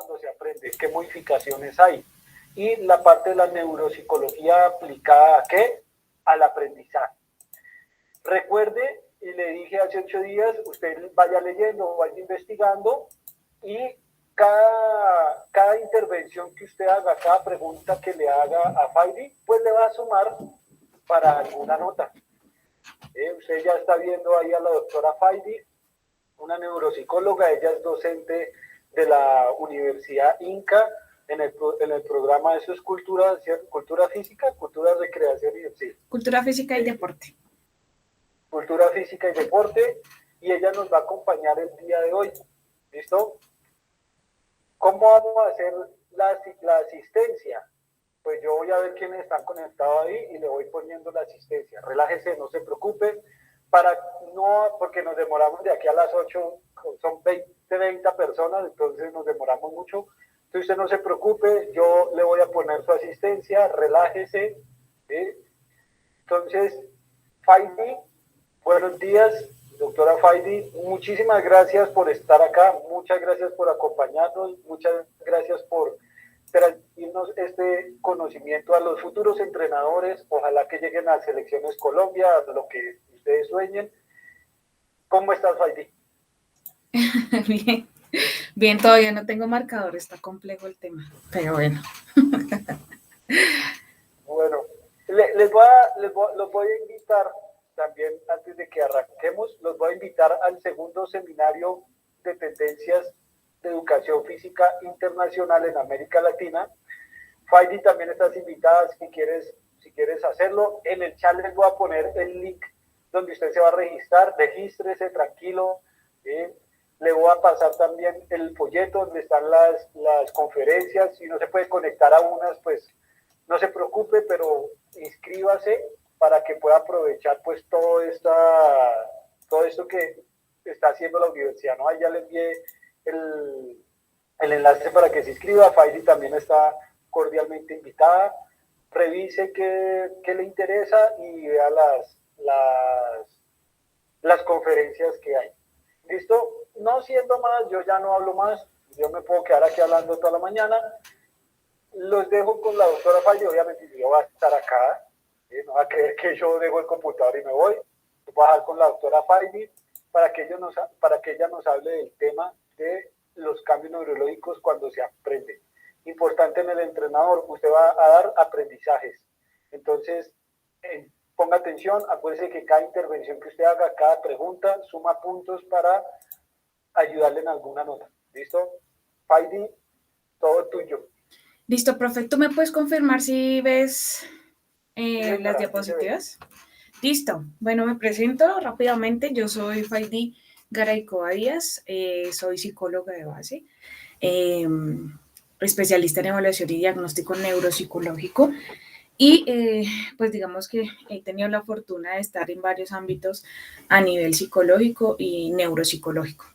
cuando se aprende, qué modificaciones hay. Y la parte de la neuropsicología aplicada ¿a qué? Al aprendizaje. Recuerde, y le dije hace 8 días, usted vaya leyendo, vaya investigando y cada intervención que usted haga, cada pregunta que le haga a Faidy, pues le va a sumar para alguna nota. Usted ya está viendo ahí a la doctora Faidy, una neuropsicóloga, ella es docente de la Universidad Inca en el programa de sus cultura física, cultura, recreación y sí. Cultura física y deporte. Cultura física y deporte, y ella nos va a acompañar el día de hoy. ¿Listo? ¿Cómo vamos a hacer la asistencia? Pues yo voy a ver quiénes están conectados ahí y le voy poniendo la asistencia. Relájese, no se preocupe, porque nos demoramos de aquí a las 8, son 20 personas, entonces nos demoramos mucho. Entonces usted no se preocupe, yo le voy a poner su asistencia, relájese. Entonces, Faidy, buenos días, doctora Faidy, muchísimas gracias por estar acá, muchas gracias por acompañarnos, muchas gracias por transmitirnos este conocimiento a los futuros entrenadores, ojalá que lleguen a Selecciones Colombia, a lo que ustedes sueñen. ¿Cómo estás, Faidy? Bien, bien, todavía no tengo marcador, está complejo el tema, pero bueno. Bueno, los voy a invitar también, antes de que arranquemos, los voy a invitar al segundo seminario de tendencias de educación física internacional en América Latina. Faidy, también estás invitada si quieres hacerlo. En el chat les voy a poner el link donde usted se va a registrar, regístrese tranquilo. Le voy a pasar también el folleto donde están las conferencias. Si no se puede conectar a unas, pues no se preocupe, pero inscríbase para que pueda aprovechar pues todo esto que está haciendo la universidad, ¿no? Ahí ya le envié el enlace para que se inscriba. Faidy también está cordialmente invitada. Revise qué le interesa y vea las conferencias que hay. ¿Listo? No siendo más, yo ya no hablo más, yo me puedo quedar aquí hablando toda la mañana. Los dejo con la doctora Faidy, obviamente yo voy a estar acá, no va a creer que yo dejo el computador y me voy. Voy a dejar con la doctora Faidy para que ella nos hable del tema de los cambios neurológicos cuando se aprende. Importante en el entrenador, usted va a dar aprendizajes. Entonces, ponga atención, acuérdese que cada intervención que usted haga, cada pregunta, suma puntos para ayudarle en alguna nota. ¿Listo? Faidy, todo tuyo. Listo, profe, ¿tú me puedes confirmar si ves las diapositivas? Listo, bueno, me presento rápidamente, yo soy Faidy Garay Díaz, soy psicóloga de base, especialista en evaluación y diagnóstico neuropsicológico y pues digamos que he tenido la fortuna de estar en varios ámbitos a nivel psicológico y neuropsicológico.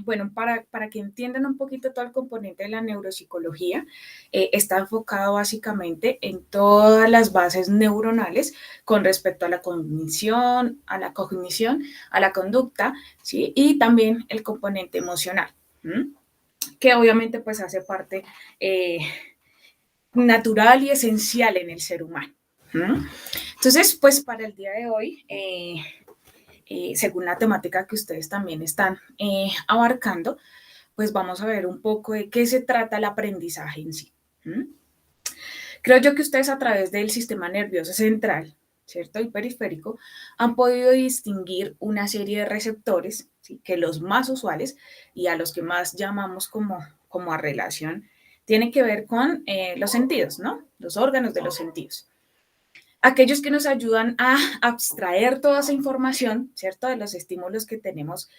Bueno, para que entiendan un poquito todo el componente de la neuropsicología, está enfocado básicamente en todas las bases neuronales con respecto a la cognición, a la conducta, ¿sí? Y también el componente emocional, que obviamente pues hace parte natural y esencial en el ser humano. Entonces, pues para el día de hoy, según la temática que ustedes también están abarcando, pues vamos a ver un poco de qué se trata el aprendizaje en sí. Creo yo que ustedes a través del sistema nervioso central, ¿cierto? Y periférico, han podido distinguir una serie de receptores, ¿sí? Que los más usuales y a los que más llamamos como a relación, tienen que ver con los sentidos, ¿no? Los órganos de los sentidos. Aquellos que nos ayudan a abstraer toda esa información, ¿cierto? De los estímulos que tenemos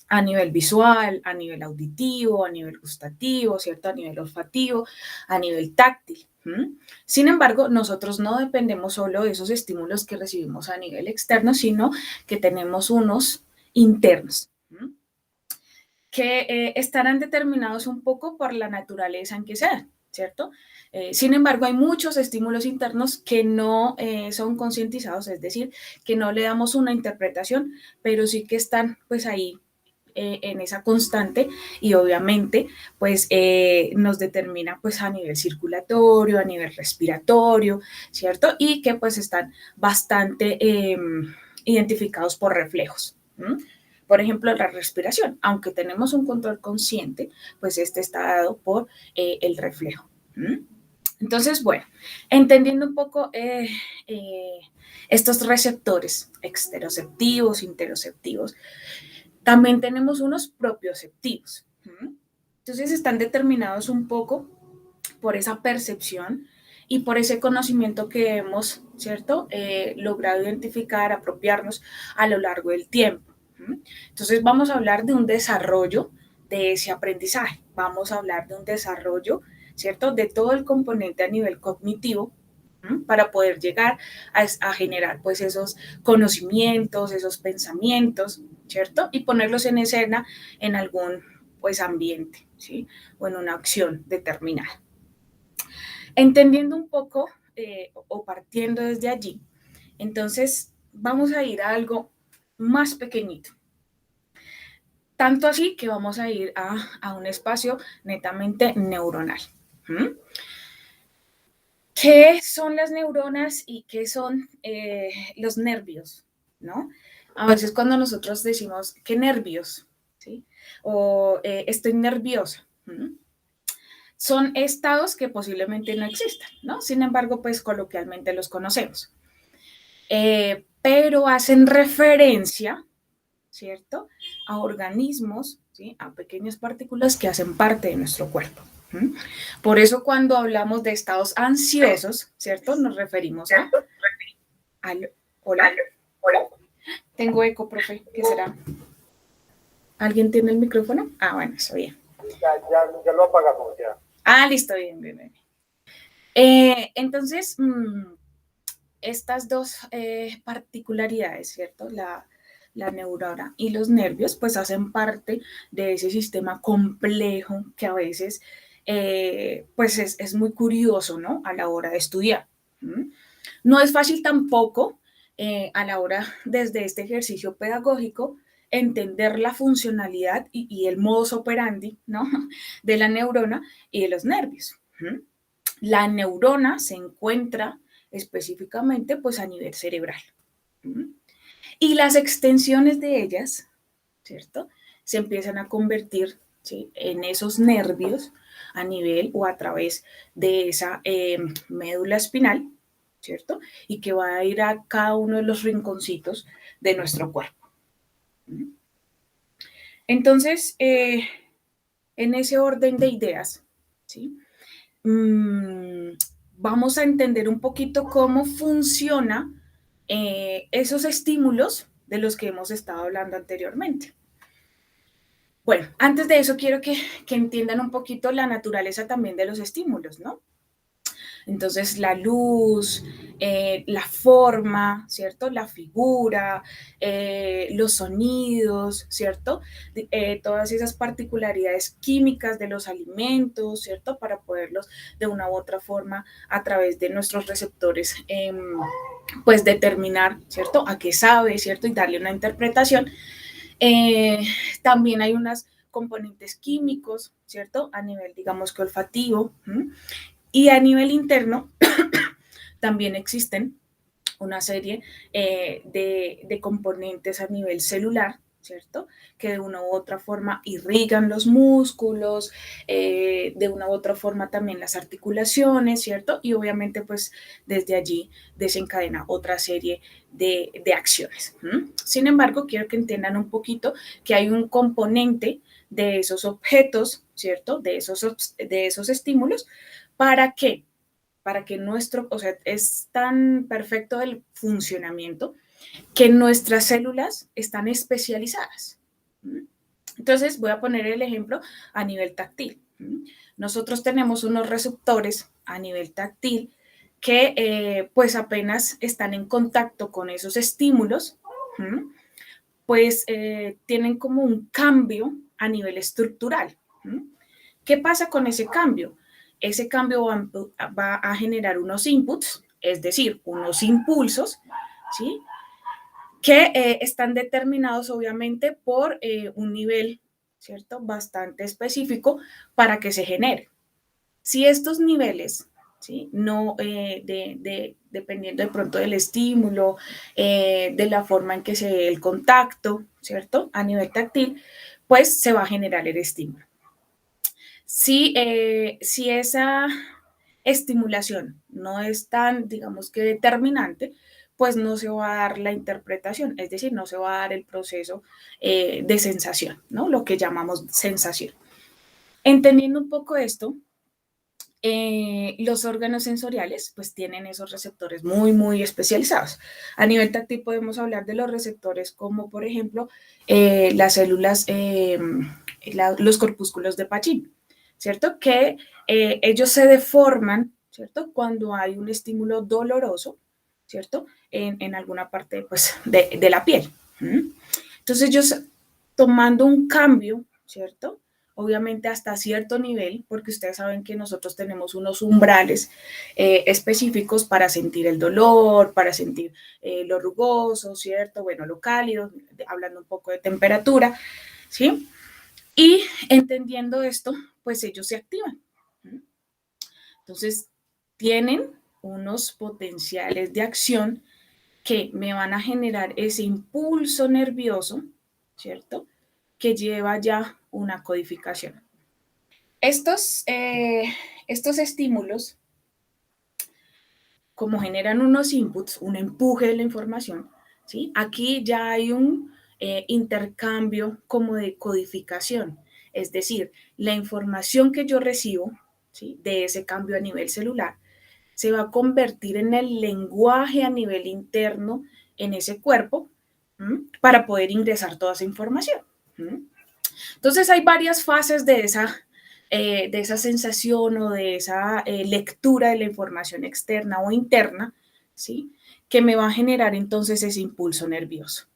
a nivel visual, a nivel auditivo, a nivel gustativo, ¿cierto? A nivel olfativo, a nivel táctil. Sin embargo, nosotros no dependemos solo de esos estímulos que recibimos a nivel externo, sino que tenemos unos internos, que estarán determinados un poco por la naturaleza en que sean, ¿cierto? Sin embargo, hay muchos estímulos internos que no son concientizados, es decir, que no le damos una interpretación, pero sí que están pues ahí en esa constante y obviamente pues nos determina pues a nivel circulatorio, a nivel respiratorio, ¿cierto? Y que pues están bastante identificados por reflejos. Por ejemplo, la respiración, aunque tenemos un control consciente, pues este está dado por el reflejo. Entonces, bueno, entendiendo un poco estos receptores exteroceptivos, interoceptivos, también tenemos unos propioceptivos. Entonces están determinados un poco por esa percepción y por ese conocimiento que hemos, ¿cierto? Logrado identificar, apropiarnos a lo largo del tiempo. Entonces vamos a hablar de un desarrollo de ese aprendizaje, vamos a hablar de un desarrollo, ¿cierto? De todo el componente a nivel cognitivo para poder llegar a generar pues esos conocimientos, esos pensamientos, ¿cierto? Y ponerlos en escena en algún pues ambiente, ¿sí? O en una acción determinada. Entendiendo un poco o partiendo desde allí, entonces vamos a ir a algo más pequeñito. Tanto así que vamos a ir a un espacio netamente neuronal. ¿Qué son las neuronas y qué son los nervios? ¿No? A veces cuando nosotros decimos, ¿qué nervios? ¿Sí? O estoy nerviosa. Son estados que posiblemente no existan, ¿no? Sin embargo, pues coloquialmente los conocemos. Pero hacen referencia, ¿cierto? A organismos, ¿sí? A pequeñas partículas que hacen parte de nuestro cuerpo. Por eso cuando hablamos de estados ansiosos, ¿cierto? Nos referimos a... Hola. Tengo eco, profe. ¿Qué será? ¿Alguien tiene el micrófono? Ah, bueno, eso bien. Ya lo apagamos, ya. Ah, listo, bien, bien, bien. Entonces, estas dos particularidades, ¿cierto? La neurona y los nervios, pues hacen parte de ese sistema complejo que a veces, pues es muy curioso, ¿no? A la hora de estudiar. No es fácil tampoco a la hora, desde este ejercicio pedagógico, entender la funcionalidad y el modus operandi, ¿no? De la neurona y de los nervios. La neurona se encuentra específicamente pues a nivel cerebral. Y las extensiones de ellas, ¿cierto? Se empiezan a convertir, ¿sí? En esos nervios a nivel o a través de esa médula espinal, ¿cierto? Y que va a ir a cada uno de los rinconcitos de nuestro cuerpo. Entonces, en ese orden de ideas, ¿sí? Vamos a entender un poquito cómo funciona esos estímulos de los que hemos estado hablando anteriormente. Bueno, antes de eso quiero que entiendan un poquito la naturaleza también de los estímulos, ¿no? Entonces, la luz, la forma, ¿cierto? La figura, los sonidos, ¿cierto? Todas esas particularidades químicas de los alimentos, ¿cierto? Para poderlos de una u otra forma a través de nuestros receptores, pues determinar, ¿cierto? A qué sabe, ¿cierto? Y darle una interpretación. También hay unos componentes químicos, ¿cierto? A nivel, digamos que olfativo. Y a nivel interno también existen una serie de componentes a nivel celular, ¿cierto? Que de una u otra forma irrigan los músculos, de una u otra forma también las articulaciones, ¿cierto? Y obviamente pues desde allí desencadena otra serie de acciones. Sin embargo, quiero que entiendan un poquito que hay un componente de esos objetos, ¿cierto? De esos estímulos. ¿Para qué? Para que nuestro, o sea, es tan perfecto el funcionamiento que nuestras células están especializadas. Entonces, voy a poner el ejemplo a nivel táctil. Nosotros tenemos unos receptores a nivel táctil que pues apenas están en contacto con esos estímulos, pues tienen como un cambio a nivel estructural. ¿Qué pasa con ese cambio? Ese cambio va a generar unos inputs, es decir, unos impulsos, ¿sí? que están determinados obviamente por un nivel, ¿cierto? Bastante específico para que se genere. Si estos niveles, ¿sí? No, dependiendo de pronto del estímulo, de la forma en que se dé el contacto, ¿cierto? A nivel táctil, pues se va a generar el estímulo. Si esa estimulación no es tan, digamos que determinante, pues no se va a dar la interpretación, es decir, no se va a dar el proceso de sensación, ¿no? Lo que llamamos sensación. Entendiendo un poco esto, los órganos sensoriales pues tienen esos receptores muy especializados. A nivel táctil podemos hablar de los receptores como por ejemplo las células, los corpúsculos de Pachin, ¿cierto? Que ellos se deforman, ¿cierto? Cuando hay un estímulo doloroso, ¿cierto? En alguna parte pues de la piel. Entonces ellos tomando un cambio, ¿cierto? Obviamente hasta cierto nivel, porque ustedes saben que nosotros tenemos unos umbrales específicos para sentir el dolor, para sentir lo rugoso, ¿cierto? Bueno, lo cálido, hablando un poco de temperatura, ¿sí? Y entendiendo esto, pues ellos se activan. Entonces, tienen unos potenciales de acción que me van a generar ese impulso nervioso, ¿cierto? Que lleva ya una codificación. Estos estímulos, como generan unos inputs, un empuje de la información, ¿sí? Aquí ya hay un intercambio como de codificación, es decir, la información que yo recibo, ¿sí? De ese cambio a nivel celular se va a convertir en el lenguaje a nivel interno en ese cuerpo para poder ingresar toda esa información. Entonces hay varias fases de esa sensación o de esa lectura de la información externa o interna, ¿sí? Que me va a generar entonces ese impulso nervioso.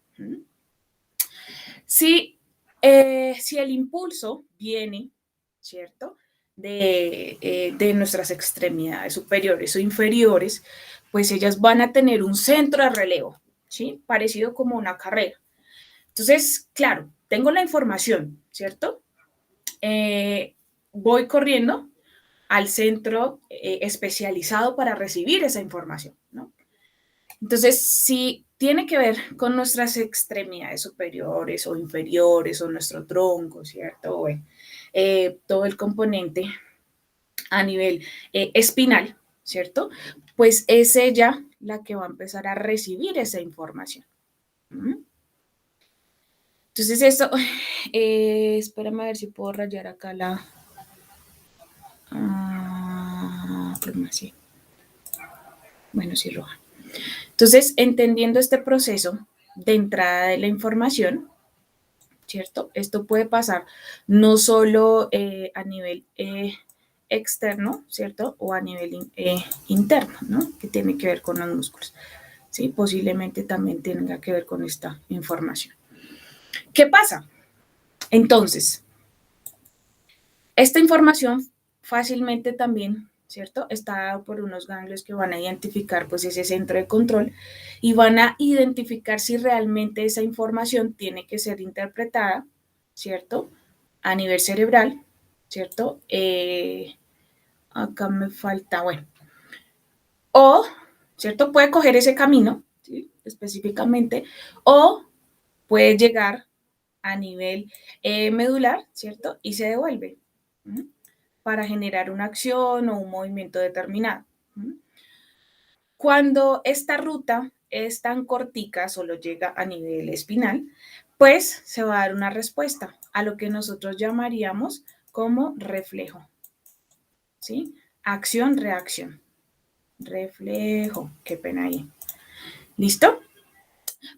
Si el impulso viene, ¿cierto? De nuestras extremidades superiores o inferiores, pues ellas van a tener un centro de relevo, ¿sí? Parecido como una carrera. Entonces, claro, tengo la información, ¿cierto? Voy corriendo al centro especializado para recibir esa información, ¿no? Entonces, si tiene que ver con nuestras extremidades superiores o inferiores o nuestro tronco, ¿cierto? Bueno, todo el componente a nivel espinal, ¿cierto? Pues es ella la que va a empezar a recibir esa información. Entonces, esto, espérame a ver si puedo rayar acá la... sí. Bueno, sí, roja. Entonces, entendiendo este proceso de entrada de la información, ¿cierto? Esto puede pasar no solo a nivel externo, ¿cierto? O a nivel interno, ¿no? Que tiene que ver con los músculos, ¿sí? Posiblemente también tenga que ver con esta información. ¿Qué pasa? Entonces, esta información fácilmente también, ¿cierto? Está dado por unos ganglios que van a identificar pues ese centro de control y van a identificar si realmente esa información tiene que ser interpretada, ¿cierto? A nivel cerebral, ¿cierto? Acá me falta, bueno. O, ¿cierto? Puede coger ese camino, ¿sí? Específicamente, o puede llegar a nivel medular, ¿cierto? Y se devuelve para generar una acción o un movimiento determinado. Cuando esta ruta es tan cortica, solo llega a nivel espinal, pues se va a dar una respuesta a lo que nosotros llamaríamos como reflejo. ¿Sí? Acción, reacción. Reflejo, qué pena ahí. ¿Listo?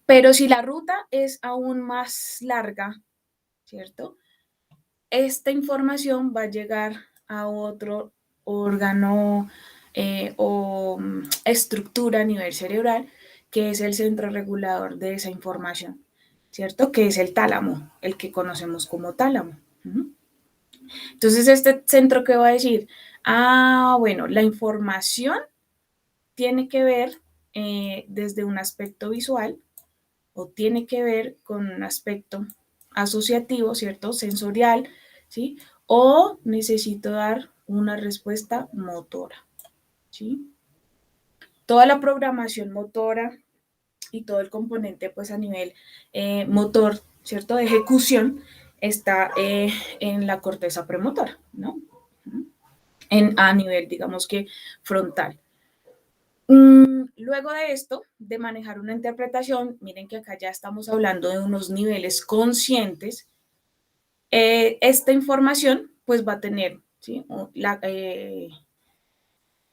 Pero si la ruta es aún más larga, ¿cierto? Esta información va a llegar a otro órgano o estructura a nivel cerebral, que es el centro regulador de esa información, ¿cierto? Que es el tálamo, el que conocemos como tálamo. Entonces, este centro, ¿qué va a decir? Bueno, la información tiene que ver desde un aspecto visual, o tiene que ver con un aspecto asociativo, ¿cierto? Sensorial, ¿sí? O necesito dar una respuesta motora, ¿sí? Toda la programación motora y todo el componente, pues a nivel motor, ¿cierto? De ejecución, está en la corteza premotora, ¿no? A nivel, digamos que frontal. Luego de esto, de manejar una interpretación, miren que acá ya estamos hablando de unos niveles conscientes. Esta información, pues va a tener, ¿sí?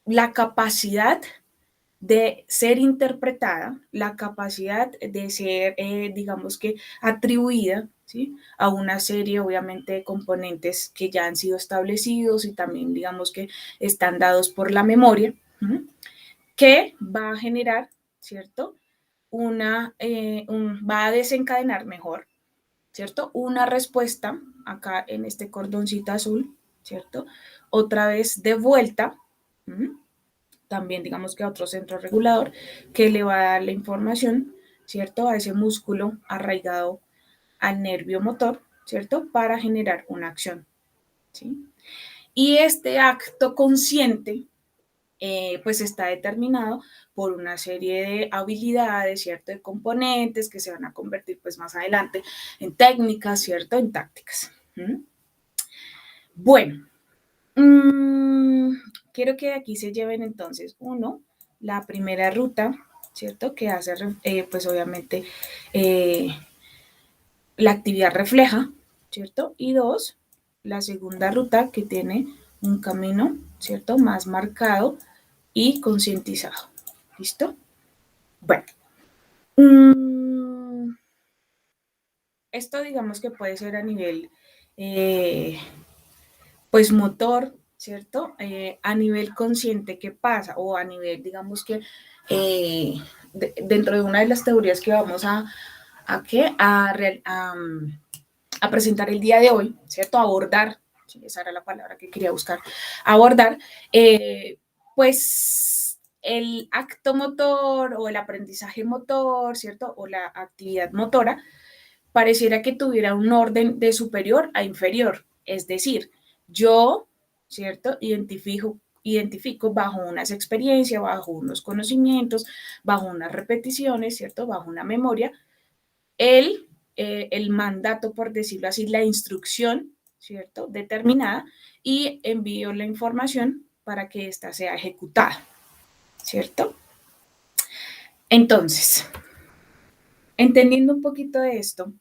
La capacidad de ser interpretada, la capacidad de ser, digamos que, atribuida, ¿sí? A una serie, obviamente, de componentes que ya han sido establecidos y también, digamos que, están dados por la memoria, ¿sí? Que va a generar, ¿cierto? Va a desencadenar mejor, ¿cierto? Una respuesta, acá en este cordoncito azul, ¿cierto? Otra vez de vuelta, también digamos que a otro centro regulador que le va a dar la información, ¿cierto? A ese músculo arraigado al nervio motor, ¿cierto? Para generar una acción, ¿sí? Y este acto consciente, pues está determinado por una serie de habilidades, ¿cierto? De componentes que se van a convertir pues más adelante en técnicas, ¿cierto? En tácticas. Bueno, quiero que de aquí se lleven entonces, uno, la primera ruta, ¿cierto? Que hace, pues obviamente, la actividad refleja, ¿cierto? Y dos, la segunda ruta que tiene un camino, ¿cierto? Más marcado y concientizado. ¿Listo? Bueno. Esto digamos que puede ser a nivel, pues motor, ¿cierto? A nivel consciente, ¿qué pasa? O a nivel, digamos que, dentro de una de las teorías que vamos a presentar el día de hoy, ¿cierto? Abordar, sí, esa era la palabra que quería buscar, abordar, pues el acto motor o el aprendizaje motor, ¿cierto? O la actividad motora, pareciera que tuviera un orden de superior a inferior. Es decir, yo, ¿cierto? Identifico bajo unas experiencias, bajo unos conocimientos, bajo unas repeticiones, ¿cierto? Bajo una memoria, el mandato, por decirlo así, la instrucción, ¿cierto? Determinada, y envío la información para que ésta sea ejecutada, ¿cierto? Entonces, entendiendo un poquito de esto,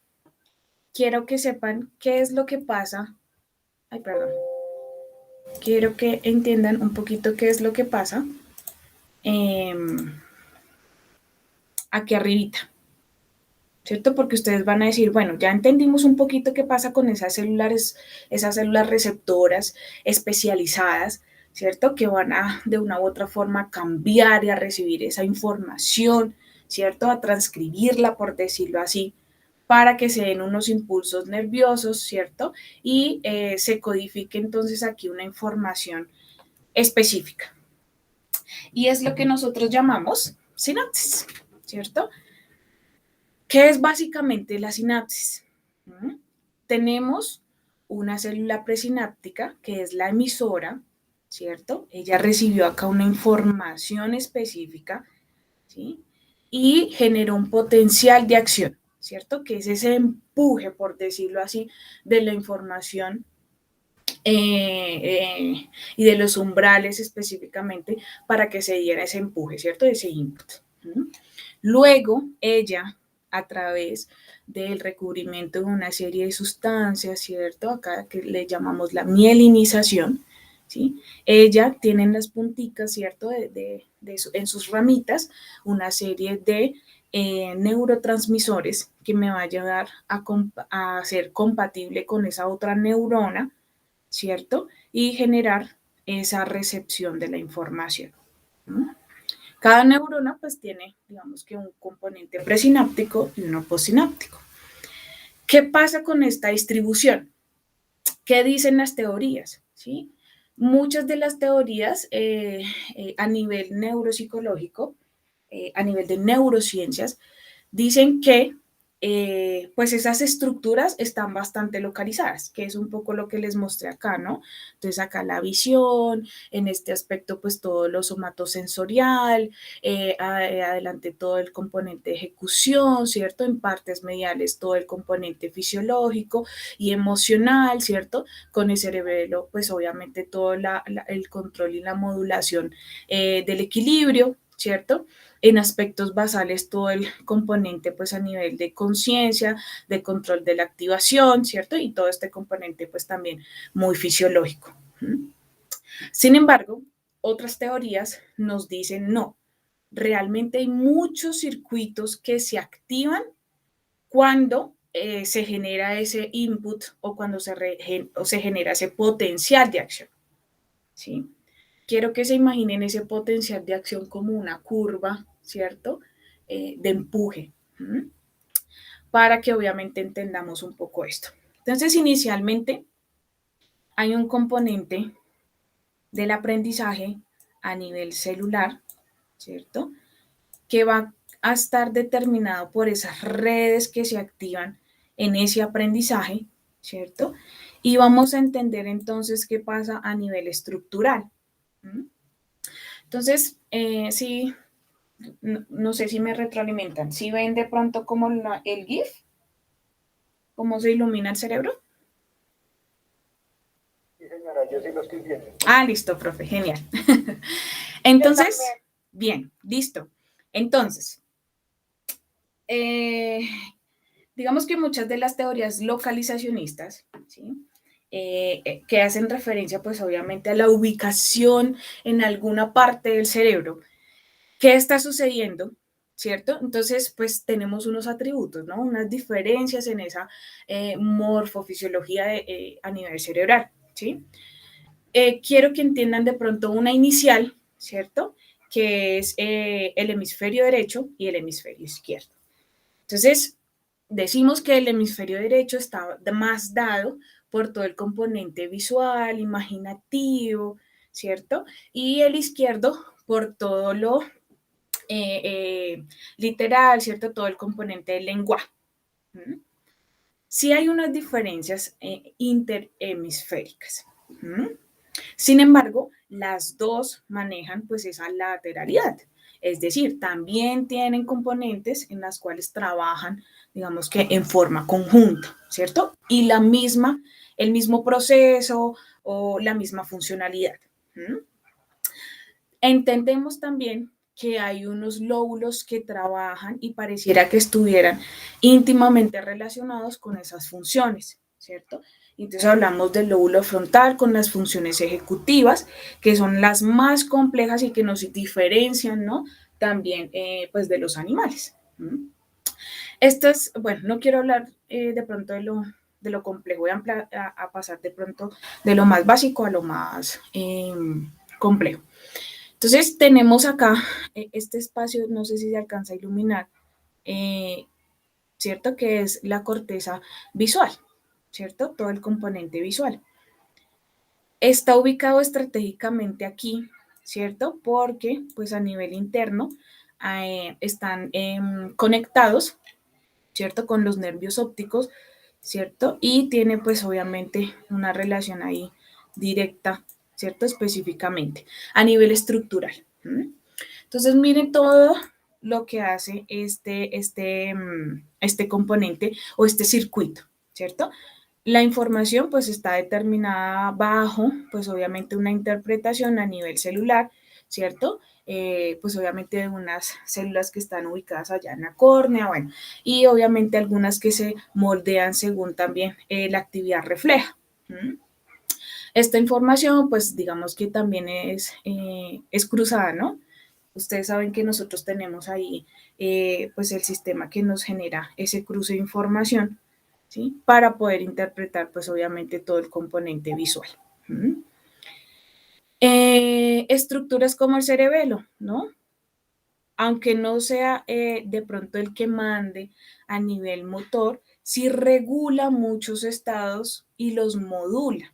quiero que sepan qué es lo que pasa. Ay, perdón. Quiero que entiendan un poquito qué es lo que pasa aquí arribita, ¿cierto? Porque ustedes van a decir, bueno, ya entendimos un poquito qué pasa con esas células receptoras especializadas, ¿cierto? Que van a, de una u otra forma, cambiar y a recibir esa información, ¿cierto? A transcribirla, por decirlo así, para que se den unos impulsos nerviosos, ¿cierto? Y se codifique entonces aquí una información específica. Y es lo que nosotros llamamos sinapsis, ¿cierto? ¿Qué es básicamente la sinapsis? Tenemos una célula presináptica que es la emisora, ¿cierto? Ella recibió acá una información específica, ¿sí? Y generó un potencial de acción, ¿cierto? Que es ese empuje, por decirlo así, de la información y de los umbrales específicamente para que se diera ese empuje, ¿cierto? Ese input. Luego, ella, a través del recubrimiento de una serie de sustancias, ¿cierto? Acá que le llamamos la mielinización, ¿sí? Ella tiene en las punticas, ¿cierto? En sus ramitas, una serie de neurotransmisores que me va a ayudar a ser compatible con esa otra neurona, ¿cierto? Y generar esa recepción de la información. Cada neurona pues tiene, digamos que un componente presináptico y uno postsináptico. ¿Qué pasa con esta distribución? ¿Qué dicen las teorías? ¿Sí? Muchas de las teorías a nivel neuropsicológico, a nivel de neurociencias, dicen que pues esas estructuras están bastante localizadas, que es un poco lo que les mostré acá, ¿no? Entonces acá la visión, en este aspecto pues todo lo somatosensorial, adelante todo el componente de ejecución, ¿cierto? En partes mediales todo el componente fisiológico y emocional, ¿cierto? Con el cerebelo pues obviamente todo el control y la modulación del equilibrio, ¿cierto? En aspectos basales todo el componente pues a nivel de conciencia, de control de la activación, ¿cierto? Y todo este componente pues también muy fisiológico. Sin embargo, otras teorías nos dicen no, realmente hay muchos circuitos que se activan cuando se genera ese input o cuando se genera ese potencial de acción, ¿sí? Quiero que se imaginen ese potencial de acción como una curva, ¿cierto? De empuje, ¿m? Para que obviamente entendamos un poco esto. Entonces, inicialmente hay un componente del aprendizaje a nivel celular, ¿cierto? Que va a estar determinado por esas redes que se activan en ese aprendizaje, ¿cierto? Y vamos a entender entonces qué pasa a nivel estructural. Entonces, sí, no sé si me retroalimentan. ¿Sí ven de pronto como el GIF? ¿Cómo se ilumina el cerebro? Sí, señora, yo sí lo estoy viendo. Ah, listo, profe, genial. Entonces, bien, listo. Entonces, digamos que muchas de las teorías localizacionistas, ¿sí? Que hacen referencia, pues obviamente, a la ubicación en alguna parte del cerebro. ¿Qué está sucediendo? ¿Cierto? Entonces, pues tenemos unos atributos, ¿no? Unas diferencias en esa morfofisiología a nivel cerebral, ¿sí? Quiero que entiendan de pronto una inicial, ¿cierto? Que es el hemisferio derecho y el hemisferio izquierdo. Entonces, decimos que el hemisferio derecho está más dado por todo el componente visual, imaginativo, ¿cierto? Y el izquierdo por todo lo literal, ¿cierto? Todo el componente del lenguaje. ¿Mm? Sí hay unas diferencias interhemisféricas. ¿Mm? Sin embargo, las dos manejan pues esa lateralidad. Es decir, también tienen componentes en las cuales trabajan, digamos que en forma conjunta, ¿cierto? Y el mismo proceso o la misma funcionalidad. ¿Mm? Entendemos también que hay unos lóbulos que trabajan y pareciera que estuvieran íntimamente relacionados con esas funciones, ¿cierto? Entonces hablamos del lóbulo frontal con las funciones ejecutivas, que son las más complejas y que nos diferencian, ¿no? También, pues, de los animales. Esto es, bueno, no quiero hablar de pronto de lo complejo, voy a pasar de pronto de lo más básico a lo más complejo. Entonces tenemos acá este espacio, no sé si se alcanza a iluminar, ¿cierto? Que es la corteza visual, ¿cierto? Todo el componente visual. Está ubicado estratégicamente aquí, ¿cierto? Porque pues a nivel interno están conectados, ¿cierto? Con los nervios ópticos, ¿cierto? Y tiene pues obviamente una relación ahí directa, ¿cierto? Específicamente a nivel estructural. Entonces, miren todo lo que hace este componente o este circuito, ¿cierto? La información pues está determinada bajo, pues obviamente una interpretación a nivel celular, ¿cierto? Pues obviamente de unas células que están ubicadas allá en la córnea, bueno, y obviamente algunas que se moldean según también la actividad refleja. Esta información, pues digamos que también es cruzada, ¿no? Ustedes saben que nosotros tenemos ahí pues el sistema que nos genera ese cruce de información, ¿sí? Para poder interpretar pues obviamente todo el componente visual. Estructuras como el cerebelo, ¿no? Aunque no sea de pronto el que mande a nivel motor, sí regula muchos estados y los modula.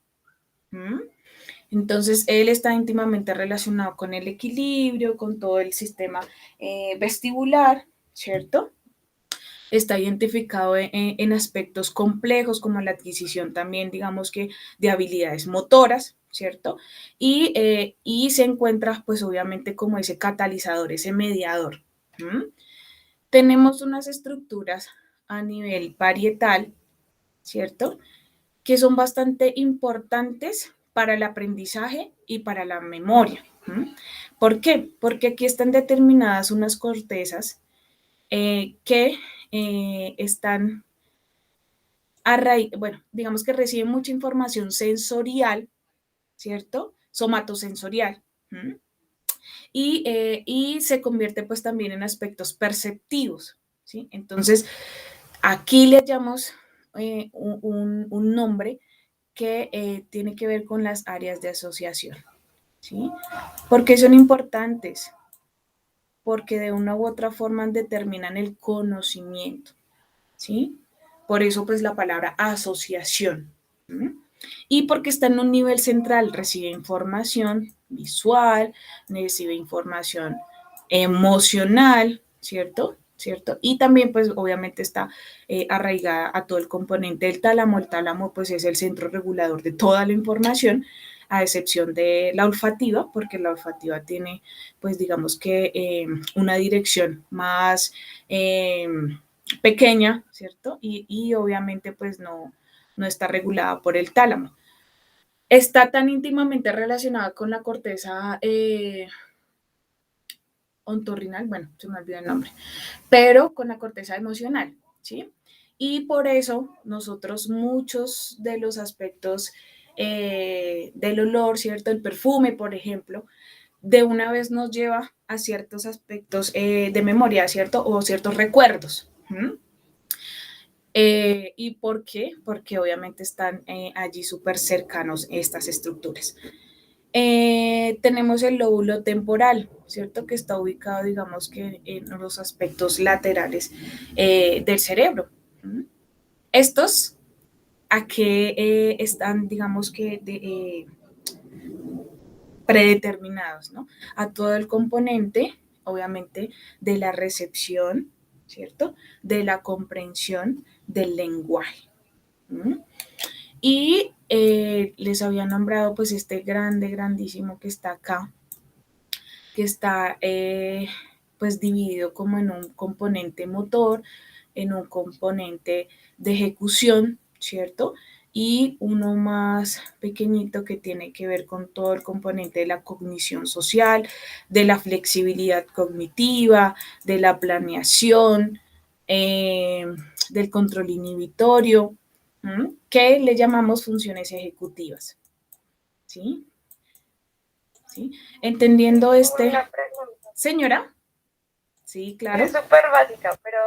Entonces, él está íntimamente relacionado con el equilibrio, con todo el sistema vestibular, ¿cierto? está identificado en aspectos complejos como la adquisición también, digamos que, de habilidades motoras, ¿cierto? Y se encuentra, pues obviamente, como ese catalizador, ese mediador. ¿Mm? Tenemos unas estructuras a nivel parietal, ¿cierto? Que son bastante importantes para el aprendizaje y para la memoria. ¿Mm? ¿Por qué? Porque aquí están determinadas unas cortezas que están bueno, digamos que reciben mucha información sensorial, ¿cierto? Somatosensorial. ¿Mm? Y se convierte pues también en aspectos perceptivos, ¿sí? Entonces, aquí le llamamos un nombre que tiene que ver con las áreas de asociación, ¿sí? ¿Por qué son importantes? Porque de una u otra forma determinan el conocimiento, ¿sí? Por eso, pues, la palabra asociación. ¿Mm? Y porque está en un nivel central, recibe información visual, recibe información emocional, ¿cierto? ¿Cierto? Y también, pues, obviamente está arraigada a todo el componente del tálamo. El tálamo, pues, es el centro regulador de toda la información, a excepción de la olfativa, porque la olfativa tiene, pues, digamos que una dirección más pequeña, ¿cierto? Y obviamente pues no está regulada por el tálamo. Está tan íntimamente relacionada con la corteza ontorrinal, bueno, se me olvidó el nombre, pero con la corteza emocional, ¿sí? Y por eso nosotros muchos de los aspectos del olor, ¿cierto? El perfume, por ejemplo, de una vez nos lleva a ciertos aspectos de memoria, ¿cierto? O ciertos recuerdos. ¿Mm? ¿Y por qué? Porque obviamente están allí súper cercanos estas estructuras. Tenemos el lóbulo temporal, ¿cierto? Que está ubicado, digamos que en los aspectos laterales del cerebro. ¿Mm? Estos, ¿a qué están, digamos que, predeterminados, ¿no? A todo el componente, obviamente, de la recepción, ¿cierto? De la comprensión del lenguaje. ¿Mm? Y les había nombrado pues este grande, grandísimo que está acá, que está pues dividido como en un componente motor, en un componente de ejecución, ¿cierto? Y uno más pequeñito que tiene que ver con todo el componente de la cognición social, de la flexibilidad cognitiva, de la planeación, eh, del control inhibitorio, que le llamamos funciones ejecutivas, ¿sí? ¿Sí? Entendiendo Una pregunta. Señora, sí, claro. Es súper básica, pero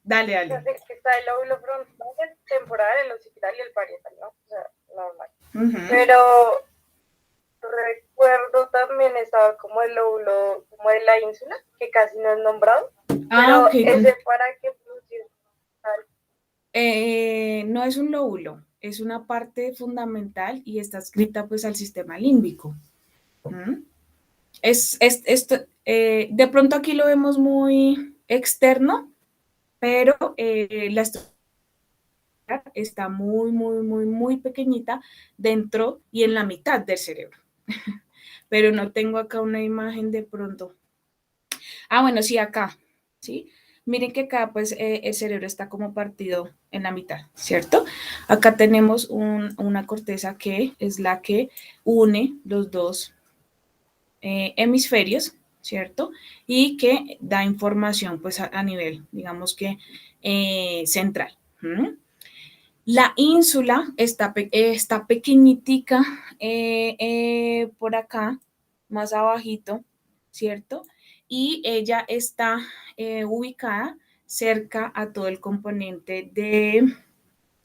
Dale, dale. sé que está el lóbulo frontal, el temporal, el occipital y el parietal, ¿no? O sea, normal. Pero recuerdo también estaba como el lóbulo, como de la ínsula, que casi no es nombrado. Pero Ok. ese para qué funciona. No es un lóbulo, es una parte fundamental y está escrita pues al sistema límbico. ¿Mm? De pronto aquí lo vemos muy externo, pero la estructura está muy, muy, muy, muy pequeñita dentro y en la mitad del cerebro. Pero no tengo acá una imagen de pronto. Ah, bueno, sí, acá, ¿sí? Miren que acá, pues, el cerebro está como partido en la mitad, ¿cierto? Acá tenemos una corteza que es la que une los dos hemisferios, ¿cierto? Y que da información, pues, a nivel, digamos que, central. ¿Mm? La ínsula está pequeñitica por acá, más abajito, ¿cierto? Y ella está ubicada cerca a todo el componente de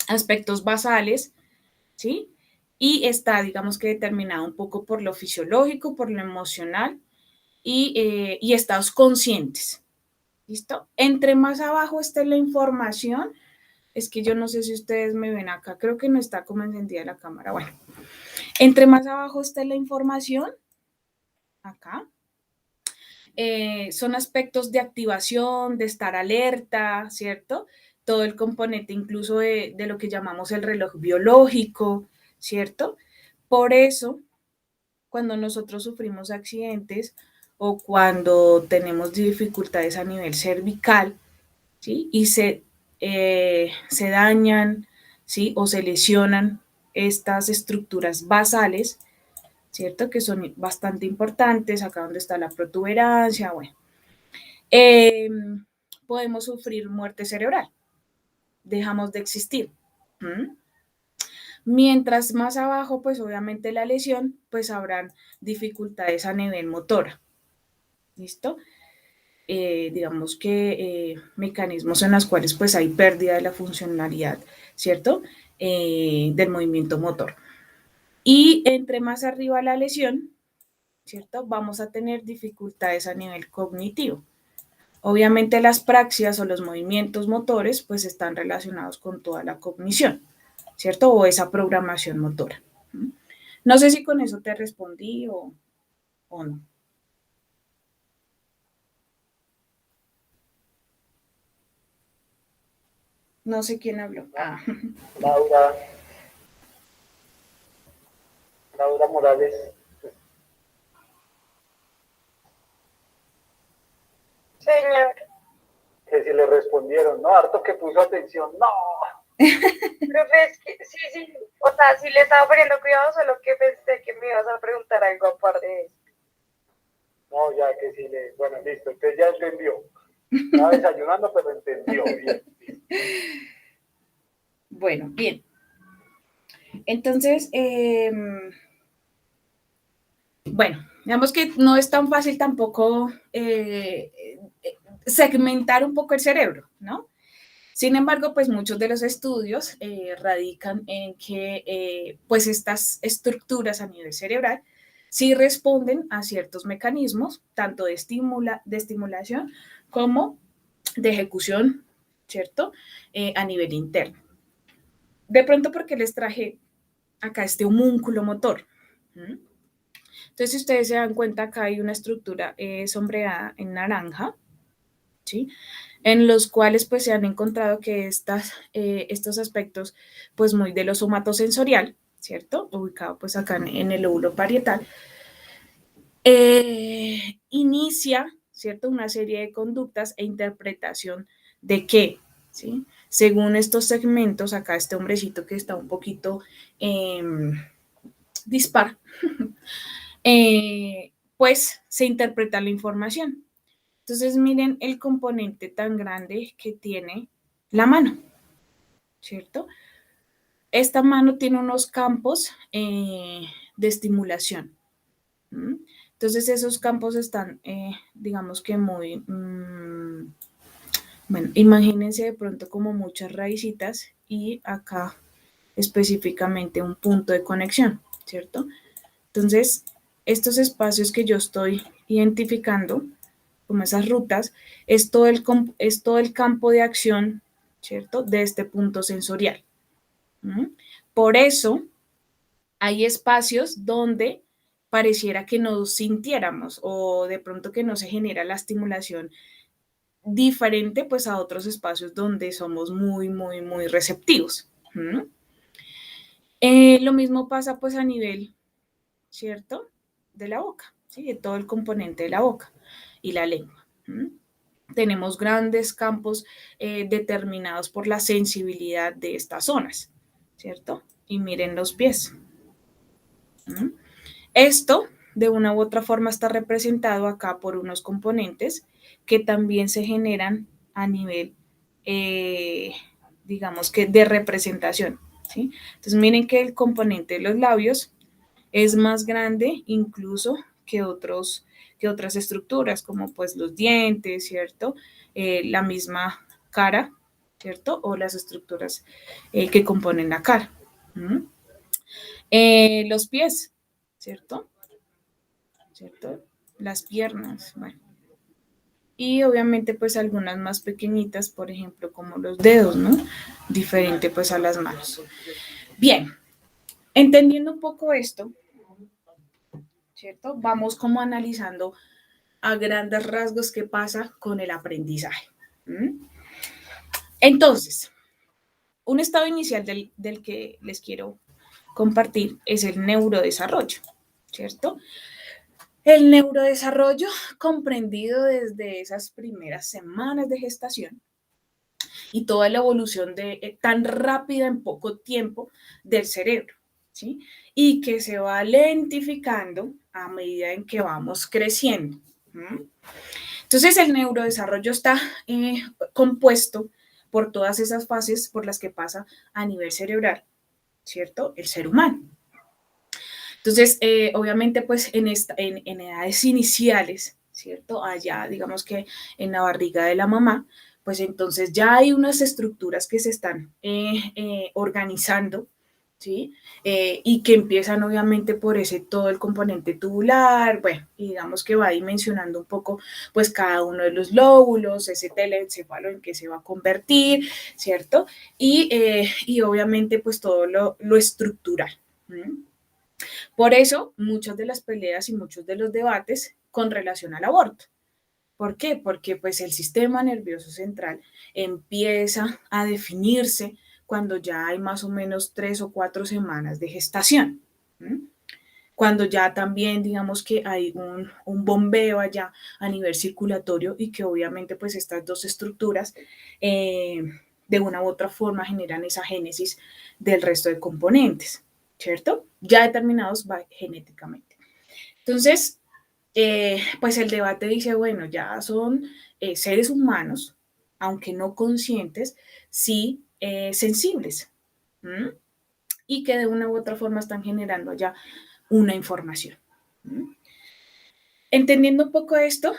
aspectos basales, ¿sí? Y está, digamos que determinada un poco por lo fisiológico, por lo emocional y estados conscientes, ¿listo? Entre más abajo esté la información, es que yo no sé si ustedes me ven acá, creo que no está como encendida la cámara. Bueno, entre más abajo esté la información, acá, son aspectos de activación, de estar alerta, ¿cierto? todo el componente incluso de lo que llamamos el reloj biológico, ¿cierto? Por eso, cuando nosotros sufrimos accidentes o cuando tenemos dificultades a nivel cervical, ¿sí? Y se dañan, ¿sí? O se lesionan estas estructuras basales, ¿cierto? Que son bastante importantes, acá donde está la protuberancia, bueno. Podemos sufrir muerte cerebral, dejamos de existir. Mientras más abajo, pues obviamente la lesión, pues habrán dificultades a nivel motora. ¿Listo? Digamos que mecanismos en los cuales pues hay pérdida de la funcionalidad, ¿cierto? Del movimiento motor. Y entre más arriba la lesión, ¿cierto? Vamos a tener dificultades a nivel cognitivo. Obviamente las praxias o los movimientos motores pues están relacionados con toda la cognición, ¿cierto? O esa programación motora. No sé si con eso te respondí o no. No sé quién habló. Ah. Laura Morales. Señor. Que si le respondieron, no, harto que puso atención, no. Profe, es que sí, o sea, sí le estaba poniendo cuidado, solo que pensé que me ibas a preguntar algo aparte de eso. No, ya que sí le, bueno, listo, usted ya entendió. Estaba desayunando, pero entendió bien. Bueno, bien. Entonces, bueno, digamos que no es tan fácil tampoco segmentar un poco el cerebro, ¿no? Sin embargo, pues muchos de los estudios radican en que pues estas estructuras a nivel cerebral sí responden a ciertos mecanismos, tanto de estimulación como de ejecución, ¿cierto? A nivel interno. De pronto porque les traje acá este homúnculo motor. Entonces, si ustedes se dan cuenta, acá hay una estructura sombreada en naranja, ¿sí? En los cuales pues se han encontrado que estos aspectos pues muy de lo somatosensorial, ¿cierto? Ubicado pues acá en el lóbulo parietal, inicia, ¿cierto? Una serie de conductas e interpretación de qué, ¿sí? Según estos segmentos, acá este hombrecito que está un poquito dispar, pues se interpreta la información. Entonces, miren el componente tan grande que tiene la mano, ¿cierto? Esta mano tiene unos campos de estimulación. Entonces, esos campos están, digamos que muy, bueno, imagínense de pronto como muchas raícitas y acá específicamente un punto de conexión, ¿cierto? Entonces, estos espacios que yo estoy identificando, como esas rutas, es todo el campo de acción, ¿cierto? De este punto sensorial. Por eso, hay espacios donde pareciera que nos sintiéramos o de pronto que no se genera la estimulación diferente pues a otros espacios donde somos muy, muy, muy receptivos. Lo mismo pasa pues a nivel, ¿cierto? De la boca, ¿sí? De todo el componente de la boca y la lengua. Tenemos grandes campos determinados por la sensibilidad de estas zonas, ¿cierto? Y miren los pies. Esto, de una u otra forma, está representado acá por unos componentes que también se generan a nivel, digamos que de representación, ¿sí? Entonces, miren que el componente de los labios es más grande incluso que otras estructuras, como pues los dientes, ¿cierto? La misma cara, ¿cierto? O las estructuras que componen la cara. Los pies, ¿cierto? Las piernas, bueno. Y obviamente pues algunas más pequeñitas, por ejemplo, como los dedos, ¿no? Diferente pues a las manos. Bien, entendiendo un poco esto, ¿cierto? Vamos como analizando a grandes rasgos qué pasa con el aprendizaje. Entonces, un estado inicial del que les quiero compartir es el neurodesarrollo, ¿cierto? El neurodesarrollo comprendido desde esas primeras semanas de gestación y toda la evolución tan rápida en poco tiempo del cerebro, ¿sí? Y que se va lentificando a medida en que vamos creciendo. Entonces, el neurodesarrollo está compuesto por todas esas fases por las que pasa a nivel cerebral, ¿cierto? El ser humano. Entonces, obviamente, pues en edades iniciales, ¿cierto? Allá, digamos que en la barriga de la mamá, pues entonces ya hay unas estructuras que se están organizando, ¿sí? Y que empiezan obviamente por todo el componente tubular, bueno, y digamos que va dimensionando un poco pues cada uno de los lóbulos, ese telencéfalo en que se va a convertir, ¿cierto? Y obviamente pues todo lo estructural. Por eso, muchas de las peleas y muchos de los debates con relación al aborto. ¿Por qué? Porque pues el sistema nervioso central empieza a definirse cuando ya hay más o menos 3 o 4 semanas de gestación. Cuando ya también digamos que hay un bombeo allá a nivel circulatorio y que obviamente pues estas dos estructuras de una u otra forma generan esa génesis del resto de componentes, ¿cierto? Ya determinados genéticamente. Entonces, pues el debate dice, bueno, ya son seres humanos, aunque no conscientes, sí sensibles, y que de una u otra forma están generando ya una información. Entendiendo un poco esto,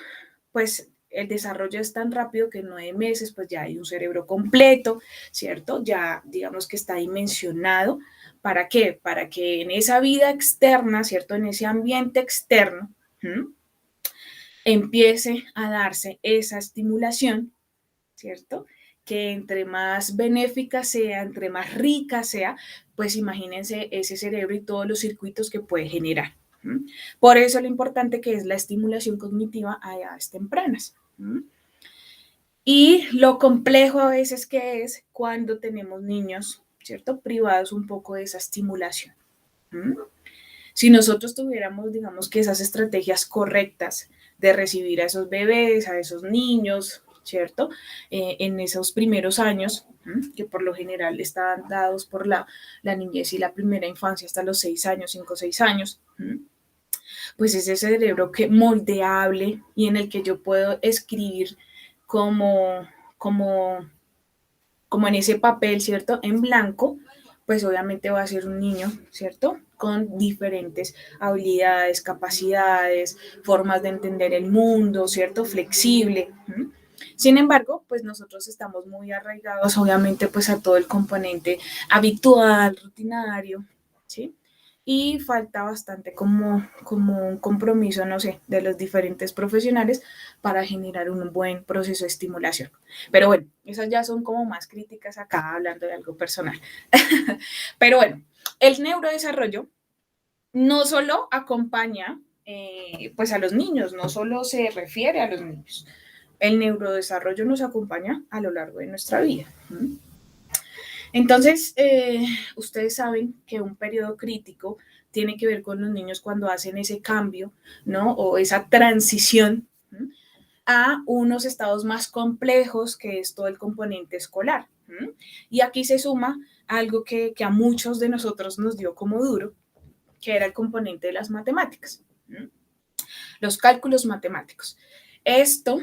pues el desarrollo es tan rápido que en 9 meses pues ya hay un cerebro completo, ¿cierto? Ya digamos que está dimensionado. ¿Para qué? Para que en esa vida externa, ¿cierto? En ese ambiente externo, empiece a darse esa estimulación, ¿cierto? Que entre más benéfica sea, entre más rica sea, pues imagínense ese cerebro y todos los circuitos que puede generar. Por eso lo importante que es la estimulación cognitiva a edades tempranas. Y lo complejo a veces que es cuando tenemos niños, ¿cierto? Privados un poco de esa estimulación. Si nosotros tuviéramos, digamos que esas estrategias correctas de recibir a esos bebés, a esos niños, ¿cierto? En esos primeros años, que por lo general están dados por la niñez y la primera infancia hasta los 6 años, 5 o 6 años, pues ese cerebro que moldeable y en el que yo puedo escribir como en ese papel, ¿cierto? En blanco, pues obviamente va a ser un niño, ¿cierto? Con diferentes habilidades, capacidades, formas de entender el mundo, ¿cierto? Flexible. Sin embargo, pues nosotros estamos muy arraigados, obviamente, pues a todo el componente habitual, rutinario, ¿sí? Y falta bastante como un compromiso, no sé, de los diferentes profesionales para generar un buen proceso de estimulación. Pero bueno, esas ya son como más críticas acá, hablando de algo personal. Pero bueno, el neurodesarrollo no solo acompaña pues a los niños, no solo se refiere a los niños. El neurodesarrollo nos acompaña a lo largo de nuestra vida. Entonces, ustedes saben que un periodo crítico tiene que ver con los niños cuando hacen ese cambio, ¿no? O esa transición a unos estados más complejos que es todo el componente escolar. Y aquí se suma algo que a muchos de nosotros nos dio como duro, que era el componente de las matemáticas, los cálculos matemáticos. Esto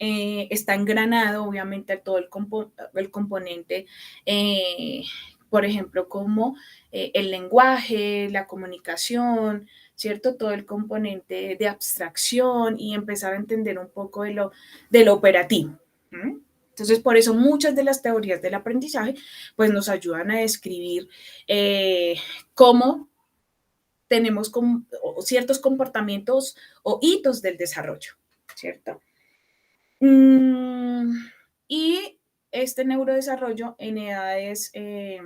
está engranado, obviamente, a todo el componente, por ejemplo, como el lenguaje, la comunicación, ¿cierto? Todo el componente de abstracción y empezar a entender un poco de lo operativo. Entonces, por eso muchas de las teorías del aprendizaje, pues nos ayudan a describir cómo tenemos ciertos comportamientos o hitos del desarrollo, ¿cierto? Y este neurodesarrollo en edades de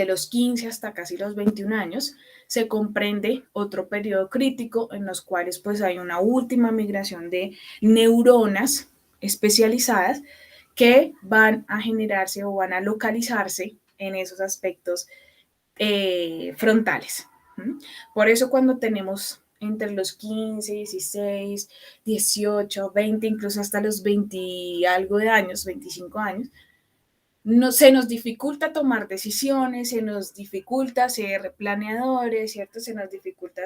los 15 hasta casi los 21 años se comprende otro periodo crítico en los cuales pues hay una última migración de neuronas especializadas que van a generarse o van a localizarse en esos aspectos frontales. Por eso cuando tenemos entre los 15, 16, 18, 20, incluso hasta los 20 y algo de años, 25 años, se nos dificulta tomar decisiones, se nos dificulta ser planeadores, ¿cierto? Se nos dificulta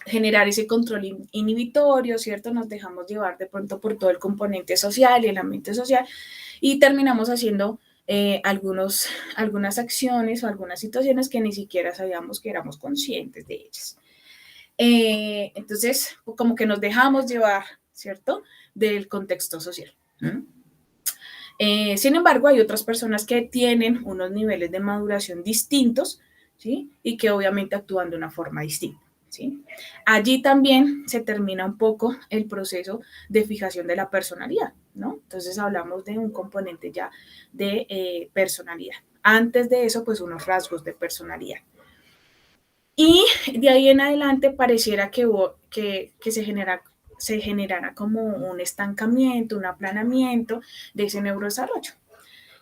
generar ese control inhibitorio, ¿cierto? Nos dejamos llevar de pronto por todo el componente social y el ambiente social y terminamos haciendo algunas acciones o algunas situaciones que ni siquiera sabíamos que éramos conscientes de ellas. Entonces, como que nos dejamos llevar, ¿cierto? Del contexto social. Sin embargo, hay otras personas que tienen unos niveles de maduración distintos, ¿sí? Y que obviamente actúan de una forma distinta, ¿sí? Allí también se termina un poco el proceso de fijación de la personalidad, ¿no? Entonces hablamos de un componente ya de personalidad. Antes de eso, pues unos rasgos de personalidad. Y de ahí en adelante pareciera que se generara como un estancamiento, un aplanamiento de ese neurodesarrollo,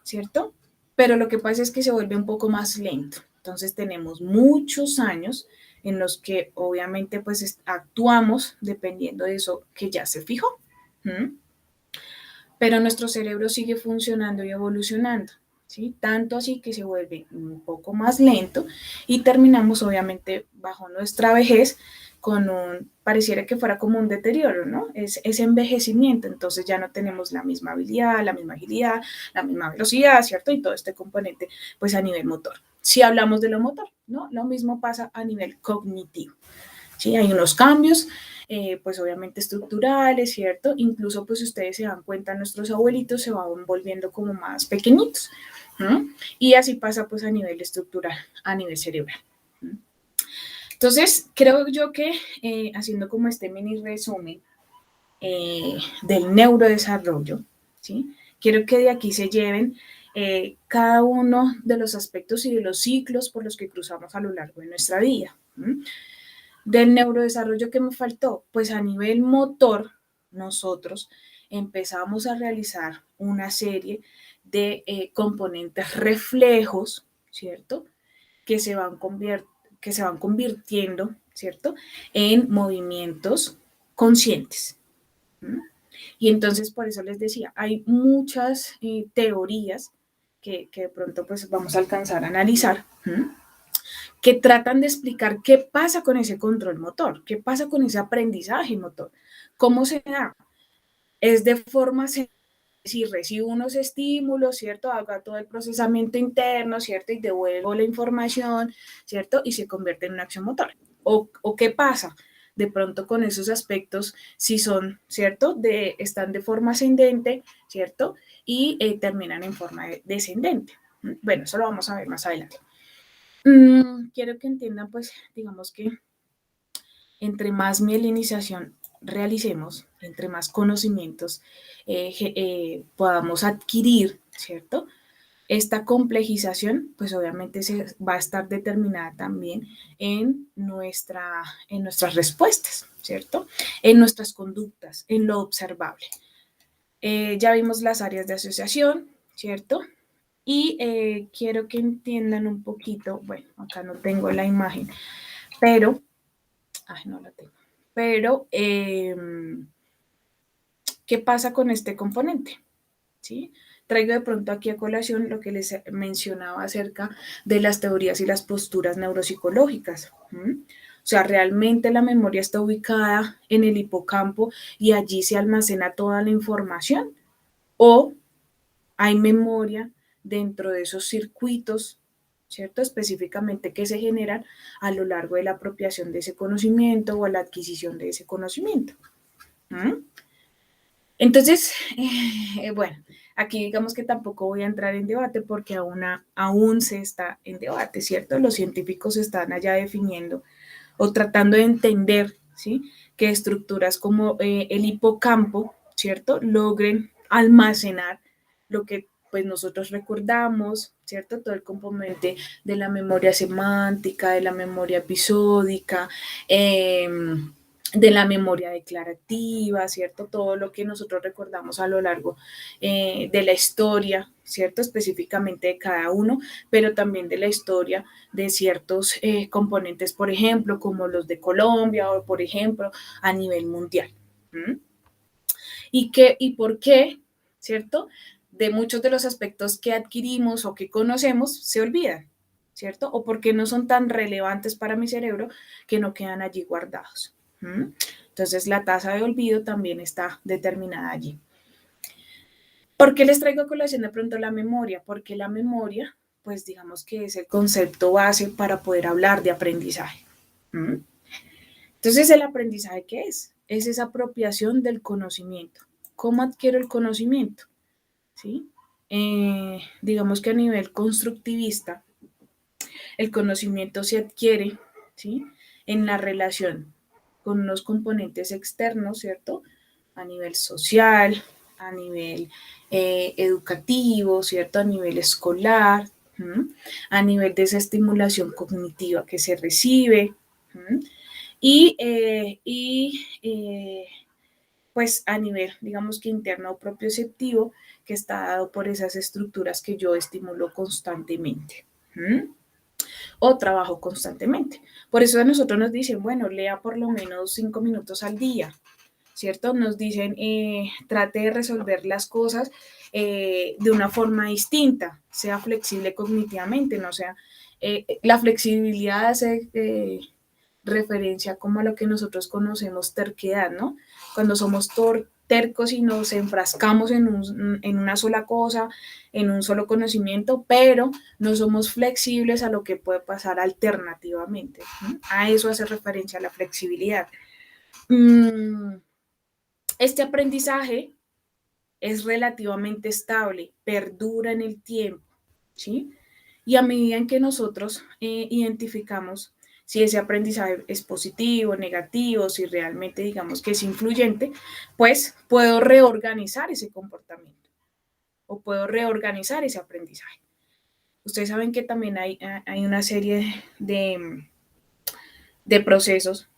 ¿cierto? Pero lo que pasa es que se vuelve un poco más lento. Entonces tenemos muchos años en los que obviamente pues actuamos dependiendo de eso que ya se fijó. Pero nuestro cerebro sigue funcionando y evolucionando, ¿sí? Tanto así que se vuelve un poco más lento y terminamos obviamente bajo nuestra vejez con pareciera que fuera como un deterioro, ¿no? Es envejecimiento, entonces ya no tenemos la misma habilidad, la misma agilidad, la misma velocidad, ¿cierto? Y todo este componente, pues a nivel motor. Si hablamos de lo motor, ¿no? Lo mismo pasa a nivel cognitivo, ¿sí? Hay unos cambios, pues obviamente estructurales, ¿cierto? Incluso pues ustedes se dan cuenta, nuestros abuelitos se van volviendo como más pequeñitos, ¿no? Y así pasa pues a nivel estructural, a nivel cerebral. Entonces, creo yo que haciendo como este mini resumen del neurodesarrollo, ¿sí? Quiero que de aquí se lleven cada uno de los aspectos y de los ciclos por los que cruzamos a lo largo de nuestra vida. Del neurodesarrollo que me faltó, pues a nivel motor, nosotros empezamos a realizar una serie de componentes reflejos, ¿cierto? Que se van convirtiendo, ¿cierto? En movimientos conscientes. Y entonces, por eso les decía, hay muchas teorías que de pronto pues vamos a alcanzar a analizar, que tratan de explicar qué pasa con ese control motor, qué pasa con ese aprendizaje motor, cómo se da. Es de forma si recibo unos estímulos, ¿cierto? Haga todo el procesamiento interno, ¿cierto? Y devuelvo la información, ¿cierto? Y se convierte en una acción motora. ¿O qué pasa? De pronto con esos aspectos, si son, ¿cierto? Están de forma ascendente, ¿cierto? Y terminan en forma descendente. Bueno, eso lo vamos a ver más adelante. Quiero que entiendan, pues, digamos que entre más mielinización realicemos, entre más conocimientos podamos adquirir, ¿cierto? Esta complejización, pues obviamente se va a estar determinada también en nuestras respuestas, ¿cierto? En nuestras conductas, en lo observable. Ya vimos las áreas de asociación, ¿cierto? Y quiero que entiendan un poquito, bueno, acá no tengo la imagen, pero, no la tengo, pero, ¿qué pasa con este componente? ¿Sí? Traigo de pronto aquí a colación lo que les mencionaba acerca de las teorías y las posturas neuropsicológicas. O sea, realmente la memoria está ubicada en el hipocampo y allí se almacena toda la información, o hay memoria dentro de esos circuitos, ¿cierto? Específicamente que se generan a lo largo de la apropiación de ese conocimiento o la adquisición de ese conocimiento. Entonces, bueno, aquí digamos que tampoco voy a entrar en debate porque aún se está en debate, ¿cierto? Los científicos están allá definiendo o tratando de entender, ¿sí? Que estructuras como el hipocampo, ¿cierto? Logren almacenar lo que pues nosotros recordamos, ¿cierto? Todo el componente de la memoria semántica, de la memoria episódica, de la memoria declarativa, ¿cierto? Todo lo que nosotros recordamos a lo largo de la historia, ¿cierto? Específicamente de cada uno, pero también de la historia de ciertos componentes, por ejemplo, como los de Colombia o, por ejemplo, a nivel mundial. ¿Mm? ¿Y por qué, ¿cierto? De muchos de los aspectos que adquirimos o que conocemos se olvidan, ¿cierto? O porque no son tan relevantes para mi cerebro que no quedan allí guardados. ¿Mm? Entonces, la tasa de olvido también está determinada allí. ¿Por qué les traigo a colación de pronto la memoria? Porque la memoria, pues digamos que es el concepto base para poder hablar de aprendizaje. ¿Mm? Entonces, ¿el aprendizaje qué es? Es esa apropiación del conocimiento. ¿Cómo adquiero el conocimiento? ¿Sí? Digamos que a nivel constructivista, el conocimiento se adquiere, ¿sí? En la relación con unos componentes externos, ¿cierto? A nivel social, a nivel educativo, ¿cierto? A nivel escolar, ¿m? A nivel de esa estimulación cognitiva que se recibe, ¿m? Pues a nivel, digamos que interno o propioceptivo, que está dado por esas estructuras que yo estimulo constantemente. ¿Mm? O trabajo constantemente. Por eso a nosotros nos dicen, bueno, lea por lo menos 5 minutos al día, ¿cierto? Nos dicen, trate de resolver las cosas de una forma distinta, sea flexible cognitivamente, no sea, la flexibilidad hace referencia como a lo que nosotros conocemos terquedad, ¿no? Cuando somos tercos y nos enfrascamos en una sola cosa, en un solo conocimiento, pero no somos flexibles a lo que puede pasar alternativamente, ¿no? A eso hace referencia la flexibilidad. Este aprendizaje es relativamente estable, perdura en el tiempo, ¿sí? Y a medida en que nosotros identificamos si ese aprendizaje es positivo, negativo, si realmente digamos que es influyente, pues puedo reorganizar ese comportamiento o puedo reorganizar ese aprendizaje. Ustedes saben que también hay una serie de procesos,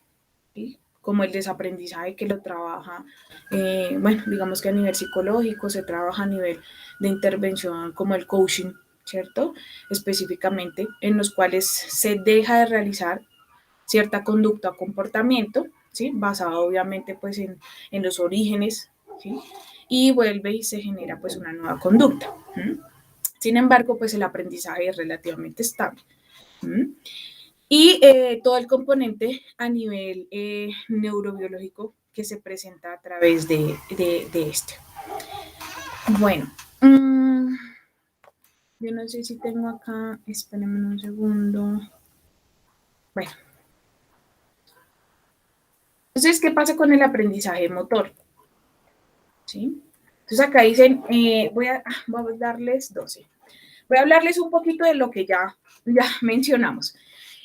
¿sí? Como el desaprendizaje que lo trabaja, bueno, digamos que a nivel psicológico, se trabaja a nivel de intervención como el coaching, ¿cierto? Específicamente, en los cuales se deja de realizar cierta conducta o comportamiento, ¿sí? Basado obviamente pues en los orígenes, ¿sí? Y vuelve y se genera pues una nueva conducta. ¿Sí? Sin embargo, pues el aprendizaje es relativamente estable. ¿Sí? Y todo el componente a nivel neurobiológico que se presenta a través de este. Bueno, yo no sé si tengo acá, espérenme un segundo. Bueno. Entonces, ¿qué pasa con el aprendizaje motor? ¿Sí? Entonces acá dicen, voy a darles 12. Voy a hablarles un poquito de lo que ya mencionamos.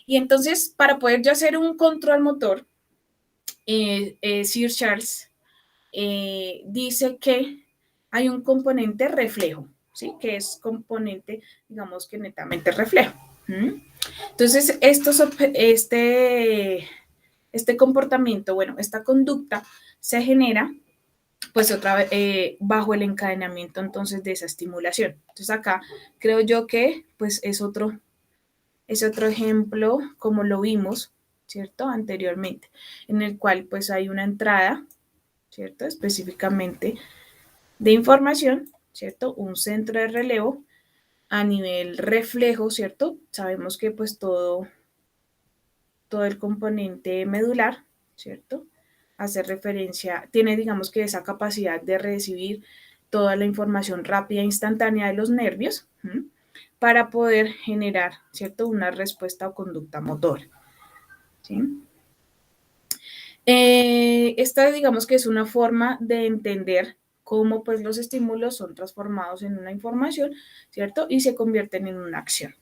Y entonces, para poder yo hacer un control motor, Sir Charles dice que hay un componente reflejo, ¿sí? Que es componente, digamos que netamente reflejo. Entonces, este comportamiento, bueno, esta conducta se genera pues otra vez bajo el encadenamiento entonces de esa estimulación. Entonces acá creo yo que pues es otro ejemplo como lo vimos, ¿cierto? Anteriormente, en el cual pues hay una entrada, ¿cierto? Específicamente de información, ¿cierto? Un centro de relevo a nivel reflejo, ¿cierto? Sabemos que pues todo el componente medular, ¿cierto? Hace referencia, tiene digamos que esa capacidad de recibir toda la información rápida e instantánea de los nervios para poder generar, ¿cierto? Una respuesta o conducta motora, ¿sí? Esta digamos que es una forma de entender cómo pues los estímulos son transformados en una información, ¿cierto? Y se convierten en una acción.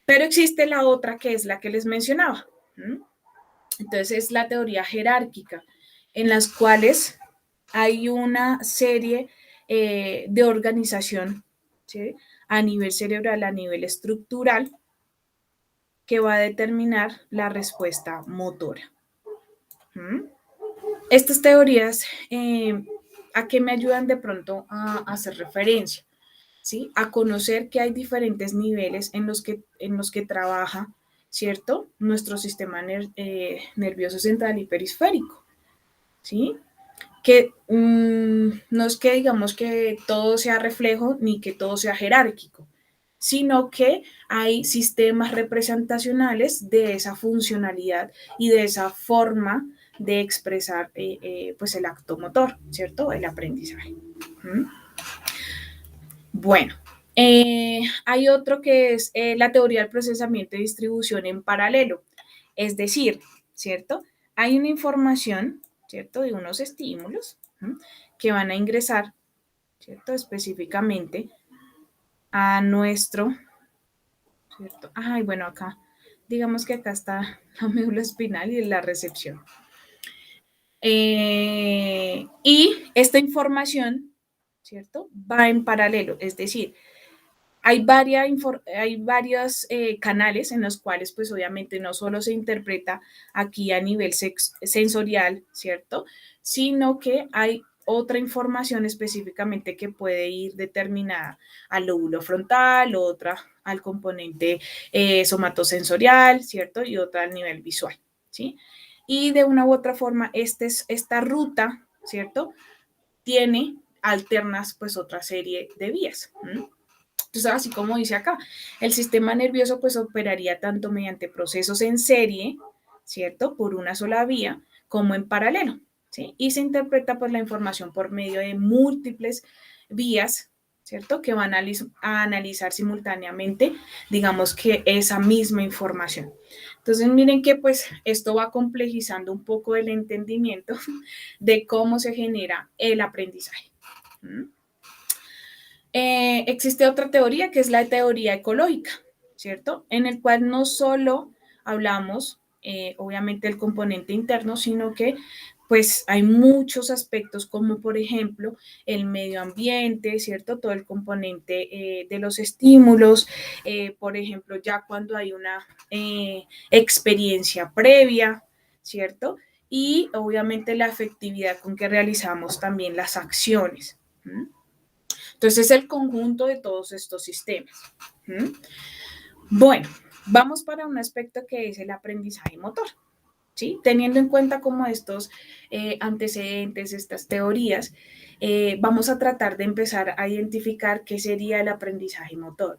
Pero existe la otra que es la que les mencionaba. Entonces es la teoría jerárquica, en las cuales hay una serie de organización, ¿sí? A nivel cerebral, a nivel estructural, que va a determinar la respuesta motora. Estas teorías, ¿a qué me ayudan de pronto a hacer referencia? ¿Sí? A conocer que hay diferentes niveles en los que trabaja, ¿cierto? Nuestro sistema nervioso central y periférico, ¿sí? Que no es que digamos que todo sea reflejo ni que todo sea jerárquico, sino que hay sistemas representacionales de esa funcionalidad y de esa forma de expresar pues el acto motor, ¿cierto? El aprendizaje. Bueno, hay otro que es la teoría del procesamiento y distribución en paralelo. Es decir, ¿cierto? Hay una información, ¿cierto? De unos estímulos que van a ingresar, ¿cierto? Específicamente a nuestro, ¿cierto? Ay, bueno, acá, digamos que acá está la médula espinal y la recepción. Y esta información, ¿cierto? Va en paralelo, es decir, hay varios canales en los cuales, pues obviamente no solo se interpreta aquí a nivel sensorial, ¿cierto? Sino que hay otra información específicamente que puede ir determinada al lóbulo frontal, otra al componente somatosensorial, ¿cierto? Y otra al nivel visual, ¿sí? Y de una u otra forma, esta ruta, ¿cierto? Tiene alternas, pues, otra serie de vías. Entonces, así como dice acá, el sistema nervioso pues operaría tanto mediante procesos en serie, ¿cierto? Por una sola vía, como en paralelo, ¿sí? Y se interpreta pues la información por medio de múltiples vías, ¿cierto? Que van a analizar simultáneamente, digamos que esa misma información. Entonces, miren que pues esto va complejizando un poco el entendimiento de cómo se genera el aprendizaje. Existe otra teoría que es la teoría ecológica, ¿cierto? En el cual no solo hablamos, obviamente, del componente interno, sino que pues hay muchos aspectos como por ejemplo el medio ambiente, ¿cierto? Todo el componente de los estímulos, por ejemplo, ya cuando hay una experiencia previa, ¿cierto? Y obviamente la efectividad con que realizamos también las acciones. Entonces, es el conjunto de todos estos sistemas. Bueno, vamos para un aspecto que es el aprendizaje motor. ¿Sí? Teniendo en cuenta como estos antecedentes, estas teorías, vamos a tratar de empezar a identificar qué sería el aprendizaje motor.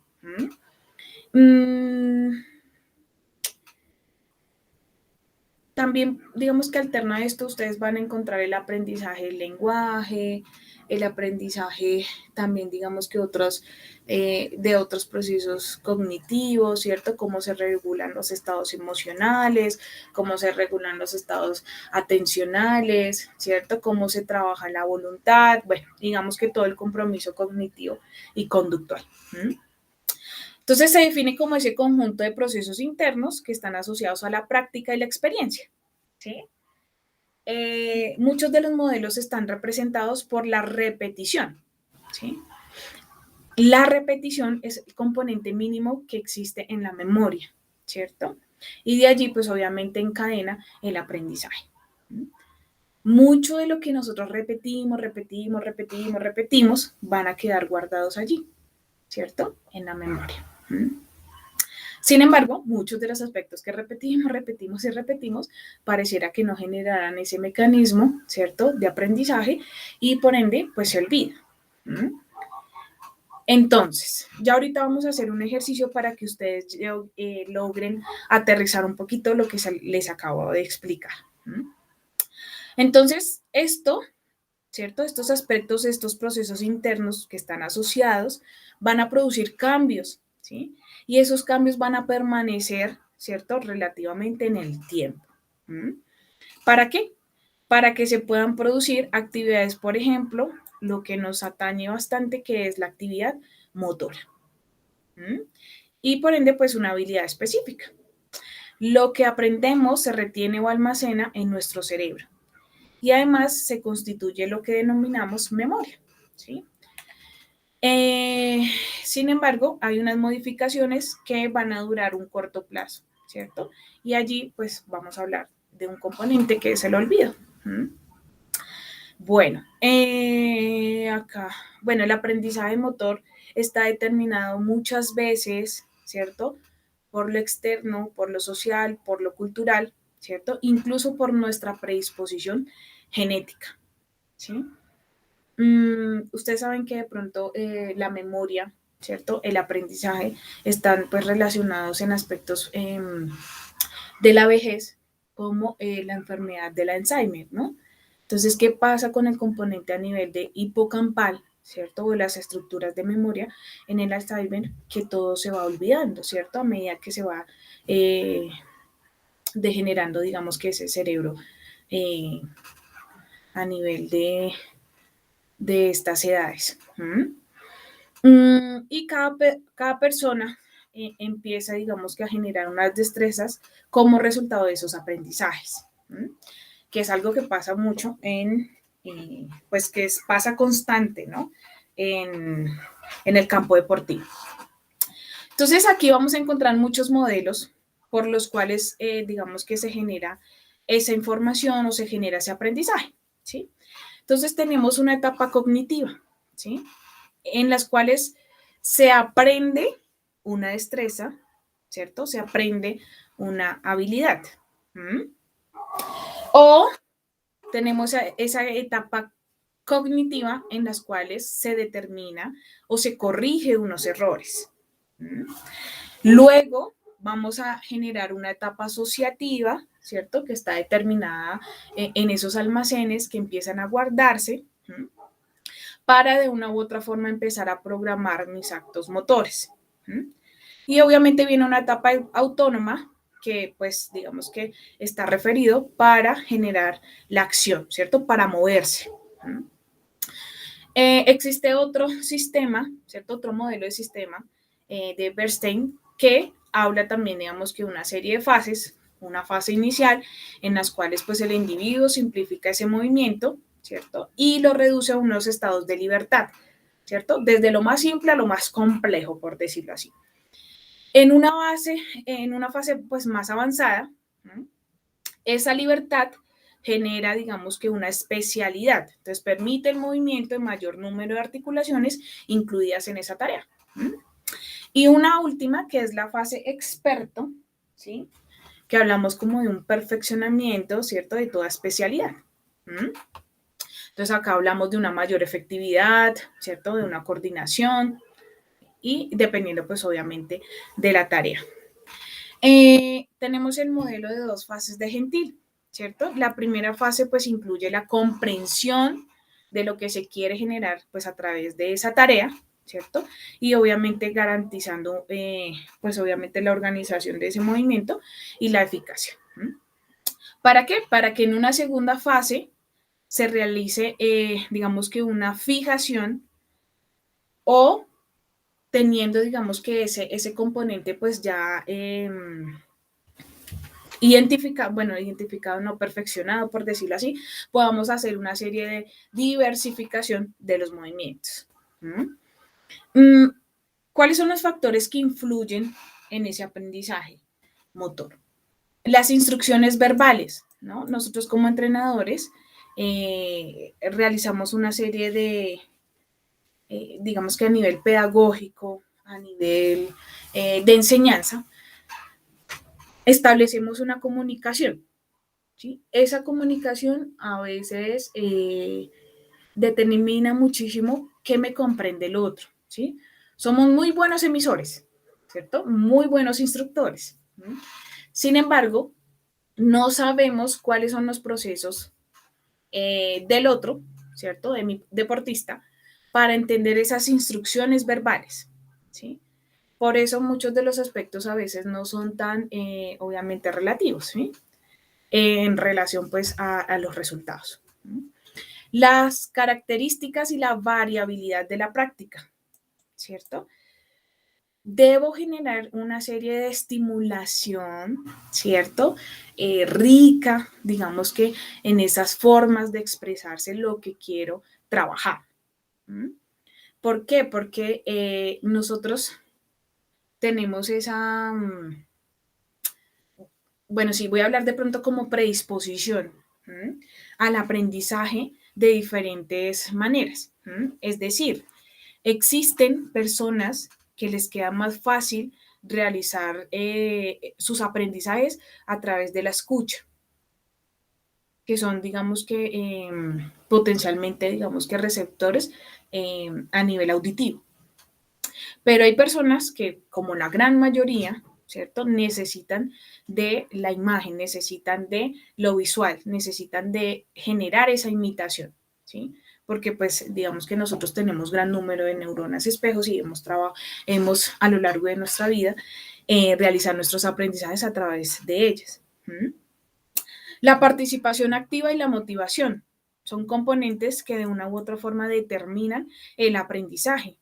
También, digamos que alterno a esto, ustedes van a encontrar el aprendizaje del lenguaje, el aprendizaje también, digamos que de otros procesos cognitivos, ¿cierto? Cómo se regulan los estados emocionales, cómo se regulan los estados atencionales, ¿cierto? Cómo se trabaja la voluntad, bueno, digamos que todo el compromiso cognitivo y conductual. Entonces se define como ese conjunto de procesos internos que están asociados a la práctica y la experiencia, ¿sí? Muchos de los modelos están representados por la repetición, ¿sí? La repetición es el componente mínimo que existe en la memoria, ¿cierto? Y de allí, pues obviamente encadena el aprendizaje. Mucho de lo que nosotros repetimos, van a quedar guardados allí, ¿cierto? En la memoria. Sin embargo, muchos de los aspectos que repetimos, pareciera que no generaran ese mecanismo, ¿cierto?, de aprendizaje y por ende, pues se olvida. Entonces, ya ahorita vamos a hacer un ejercicio para que ustedes logren aterrizar un poquito lo que les acabo de explicar. Entonces, ¿cierto? Estos aspectos, estos procesos internos que están asociados, van a producir cambios, ¿sí? Y esos cambios van a permanecer, ¿cierto? Relativamente en el tiempo. ¿Para qué? Para que se puedan producir actividades, por ejemplo, lo que nos atañe bastante, que es la actividad motora. Y por ende, pues una habilidad específica. Lo que aprendemos se retiene o almacena en nuestro cerebro. Y además se constituye lo que denominamos memoria, ¿sí? Sin embargo, hay unas modificaciones que van a durar un corto plazo, ¿cierto? Y allí, pues, vamos a hablar de un componente que es el olvido. Bueno, acá, bueno, el aprendizaje motor está determinado muchas veces, ¿cierto? Por lo externo, por lo social, por lo cultural, ¿cierto? Incluso por nuestra predisposición genética, ¿sí? Ustedes saben que de pronto la memoria, ¿cierto? El aprendizaje están pues relacionados en aspectos de la vejez como la enfermedad del Alzheimer, ¿no? Entonces, ¿qué pasa con el componente a nivel de hipocampal, ¿cierto? O las estructuras de memoria en el Alzheimer, que todo se va olvidando, ¿cierto? A medida que se va degenerando, digamos que ese cerebro a nivel de estas edades. Y cada persona empieza, digamos que a generar unas destrezas como resultado de esos aprendizajes, que es algo que pasa mucho pues que pasa constante, ¿no? En el campo deportivo. Entonces aquí vamos a encontrar muchos modelos por los cuales, digamos que se genera esa información o se genera ese aprendizaje, ¿sí? Entonces tenemos una etapa cognitiva, ¿sí? En las cuales se aprende una destreza, ¿cierto? Se aprende una habilidad. O tenemos esa etapa cognitiva en las cuales se determina o se corrige unos errores. Luego vamos a generar una etapa asociativa, ¿cierto? Que está determinada en esos almacenes que empiezan a guardarse para de una u otra forma empezar a programar mis actos motores. Y obviamente viene una etapa autónoma que pues digamos que está referido para generar la acción, ¿cierto? Para moverse. Existe otro sistema, ¿cierto? Otro modelo de sistema de Bernstein que habla también, digamos, que una serie de fases, una fase inicial en las cuales pues el individuo simplifica ese movimiento, ¿cierto? Y lo reduce a unos estados de libertad, ¿cierto? Desde lo más simple a lo más complejo, por decirlo así. En una fase pues más avanzada, esa libertad genera, digamos que una especialidad. Entonces, permite el movimiento de mayor número de articulaciones incluidas en esa tarea. Y una última, que es la fase experto, ¿sí? Que hablamos como de un perfeccionamiento, ¿cierto? De toda especialidad. Entonces, acá hablamos de una mayor efectividad, ¿cierto? De una coordinación y dependiendo, pues, obviamente, de la tarea. Tenemos el modelo de 2 fases de Gentil, ¿cierto? La primera fase pues incluye la comprensión de lo que se quiere generar pues a través de esa tarea, ¿cierto? Y obviamente garantizando pues obviamente la organización de ese movimiento y la eficacia. ¿Para qué? Para que en una segunda fase se realice digamos que una fijación o teniendo digamos que ese componente pues ya identificado, no perfeccionado, por decirlo así, podamos hacer una serie de diversificación de los movimientos. ¿Cuáles son los factores que influyen en ese aprendizaje motor? Las instrucciones verbales, ¿no? Nosotros como entrenadores realizamos una serie de, digamos que a nivel pedagógico, a nivel de enseñanza, establecemos una comunicación, ¿sí? Esa comunicación a veces determina muchísimo qué me comprende el otro, ¿sí? Somos muy buenos emisores, ¿cierto? Muy buenos instructores. Sin embargo, no sabemos cuáles son los procesos del otro, ¿cierto? De mi deportista, para entender esas instrucciones verbales, ¿sí? Por eso muchos de los aspectos a veces no son tan, obviamente, relativos, ¿sí? En relación, pues, a los resultados. Las características y la variabilidad de la práctica, ¿cierto? Debo generar una serie de estimulación, ¿cierto? Rica, digamos que en esas formas de expresarse lo que quiero trabajar. ¿Por qué? Porque nosotros tenemos bueno, sí, voy a hablar de pronto como predisposición al aprendizaje de diferentes maneras. Es decir, existen personas que les queda más fácil realizar sus aprendizajes a través de la escucha, que son, digamos que, potencialmente, digamos que receptores a nivel auditivo. Pero hay personas que, como la gran mayoría, ¿cierto? Necesitan de la imagen, necesitan de lo visual, necesitan de generar esa imitación, ¿sí? Porque pues digamos que nosotros tenemos gran número de neuronas espejos y hemos a lo largo de nuestra vida realizar nuestros aprendizajes a través de ellas. La participación activa y la motivación son componentes que de una u otra forma determinan el aprendizaje.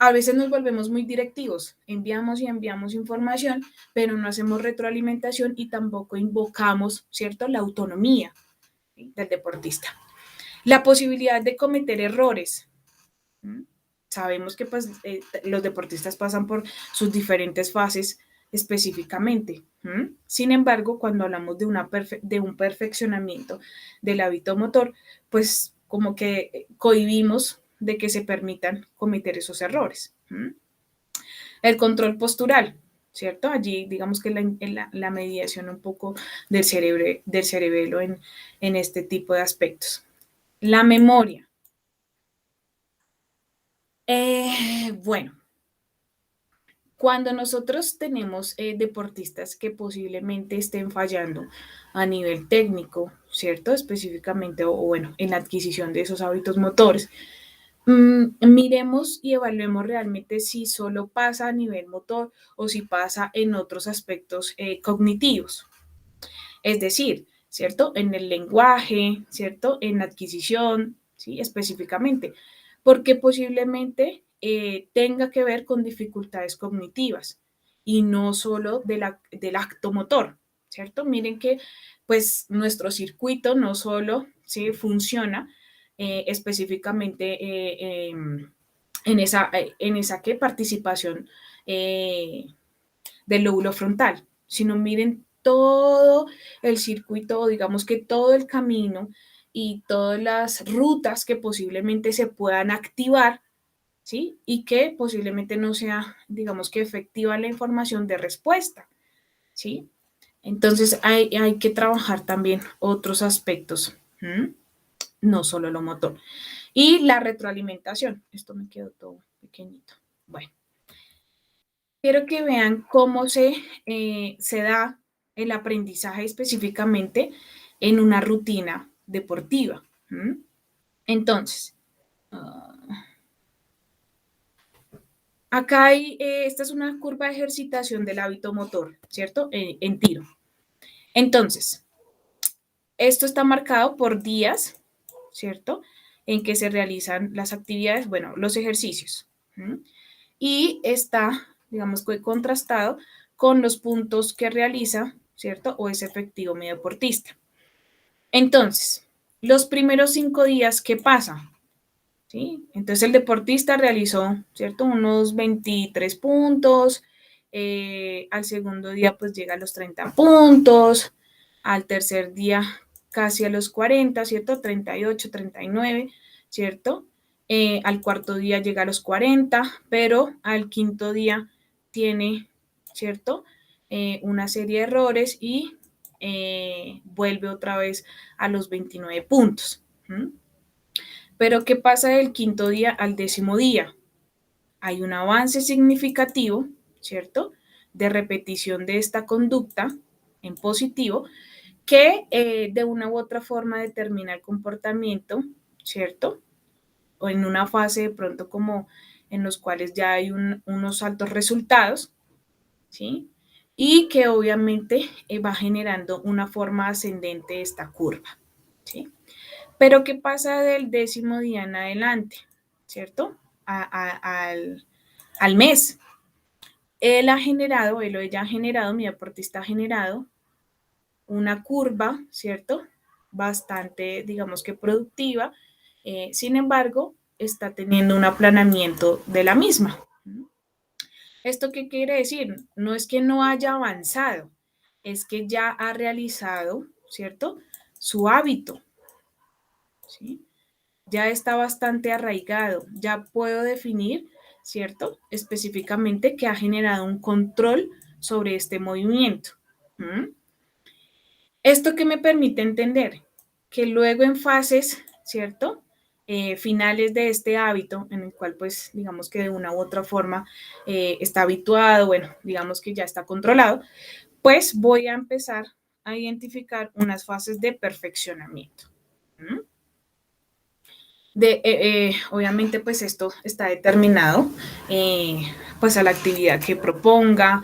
A veces nos volvemos muy directivos, enviamos y enviamos información, pero no hacemos retroalimentación y tampoco invocamos, ¿cierto?, la autonomía, ¿sí?, del deportista. La posibilidad de cometer errores. Sabemos que pues, los deportistas pasan por sus diferentes fases específicamente. Sin embargo, cuando hablamos de un perfeccionamiento del hábito motor, pues como que cohibimos de que se permitan cometer esos errores. El control postural, ¿cierto? Allí digamos que la mediación un poco del cerebelo en este tipo de aspectos. La memoria. Bueno, cuando nosotros tenemos deportistas que posiblemente estén fallando a nivel técnico, ¿cierto? Específicamente, o bueno, en la adquisición de esos hábitos motores, miremos y evaluemos realmente si solo pasa a nivel motor o si pasa en otros aspectos cognitivos. Es decir, ¿cierto? En el lenguaje, ¿cierto? En la adquisición, ¿sí? Específicamente, porque posiblemente tenga que ver con dificultades cognitivas y no solo del acto motor, ¿cierto? Miren que pues nuestro circuito no solo ¿sí? funciona específicamente en esa ¿qué? Participación del lóbulo frontal, sino miren todo el circuito, digamos que todo el camino y todas las rutas que posiblemente se puedan activar, ¿sí? Y que posiblemente no sea, digamos que efectiva la información de respuesta, ¿sí? Entonces hay que trabajar también otros aspectos, no solo lo motor. Y la retroalimentación, esto me quedó todo pequeñito. Bueno. Quiero que vean cómo se da el aprendizaje específicamente en una rutina deportiva. Entonces, acá esta es una curva de ejercitación del hábito motor, ¿cierto? En tiro. Entonces, esto está marcado por días, ¿cierto? En que se realizan las actividades, bueno, los ejercicios. Y está, digamos, contrastado con los puntos que realiza, ¿cierto? O es efectivo mi deportista. Entonces, los primeros 5 días, ¿qué pasa? ¿Sí? Entonces, el deportista realizó, ¿cierto? Unos 23 puntos. Al segundo día, pues llega a los 30 puntos. Al tercer día, casi a los 40, ¿cierto? 38, 39, ¿cierto? Al cuarto día llega a los 40, pero al quinto día tiene, ¿cierto? Una serie de errores y vuelve otra vez a los 29 puntos. Pero ¿qué pasa del quinto día al 10º día? Hay un avance significativo, ¿cierto? De repetición de esta conducta en positivo que de una u otra forma determina el comportamiento, ¿cierto? O en una fase de pronto como en los cuales ya hay unos altos resultados, ¿sí? Y que obviamente va generando una forma ascendente de esta curva, ¿sí? Pero ¿qué pasa del 10º día en adelante, ¿cierto? Al mes. Él o ella ha generado, mi deportista ha generado una curva, ¿cierto? Bastante, digamos que productiva. Sin embargo, está teniendo un aplanamiento de la misma. ¿Esto qué quiere decir? No es que no haya avanzado, es que ya ha realizado, ¿cierto? Su hábito, ¿sí? Ya está bastante arraigado, ya puedo definir, ¿cierto? Específicamente que ha generado un control sobre este movimiento. ¿Mm? ¿Esto qué me permite entender? Que luego en fases, ¿cierto? Finales de este hábito, en el cual pues digamos que de una u otra forma está habituado, bueno, digamos que ya está controlado, pues voy a empezar a identificar unas fases de perfeccionamiento. ¿Mm? Obviamente pues esto está determinado pues a la actividad que proponga,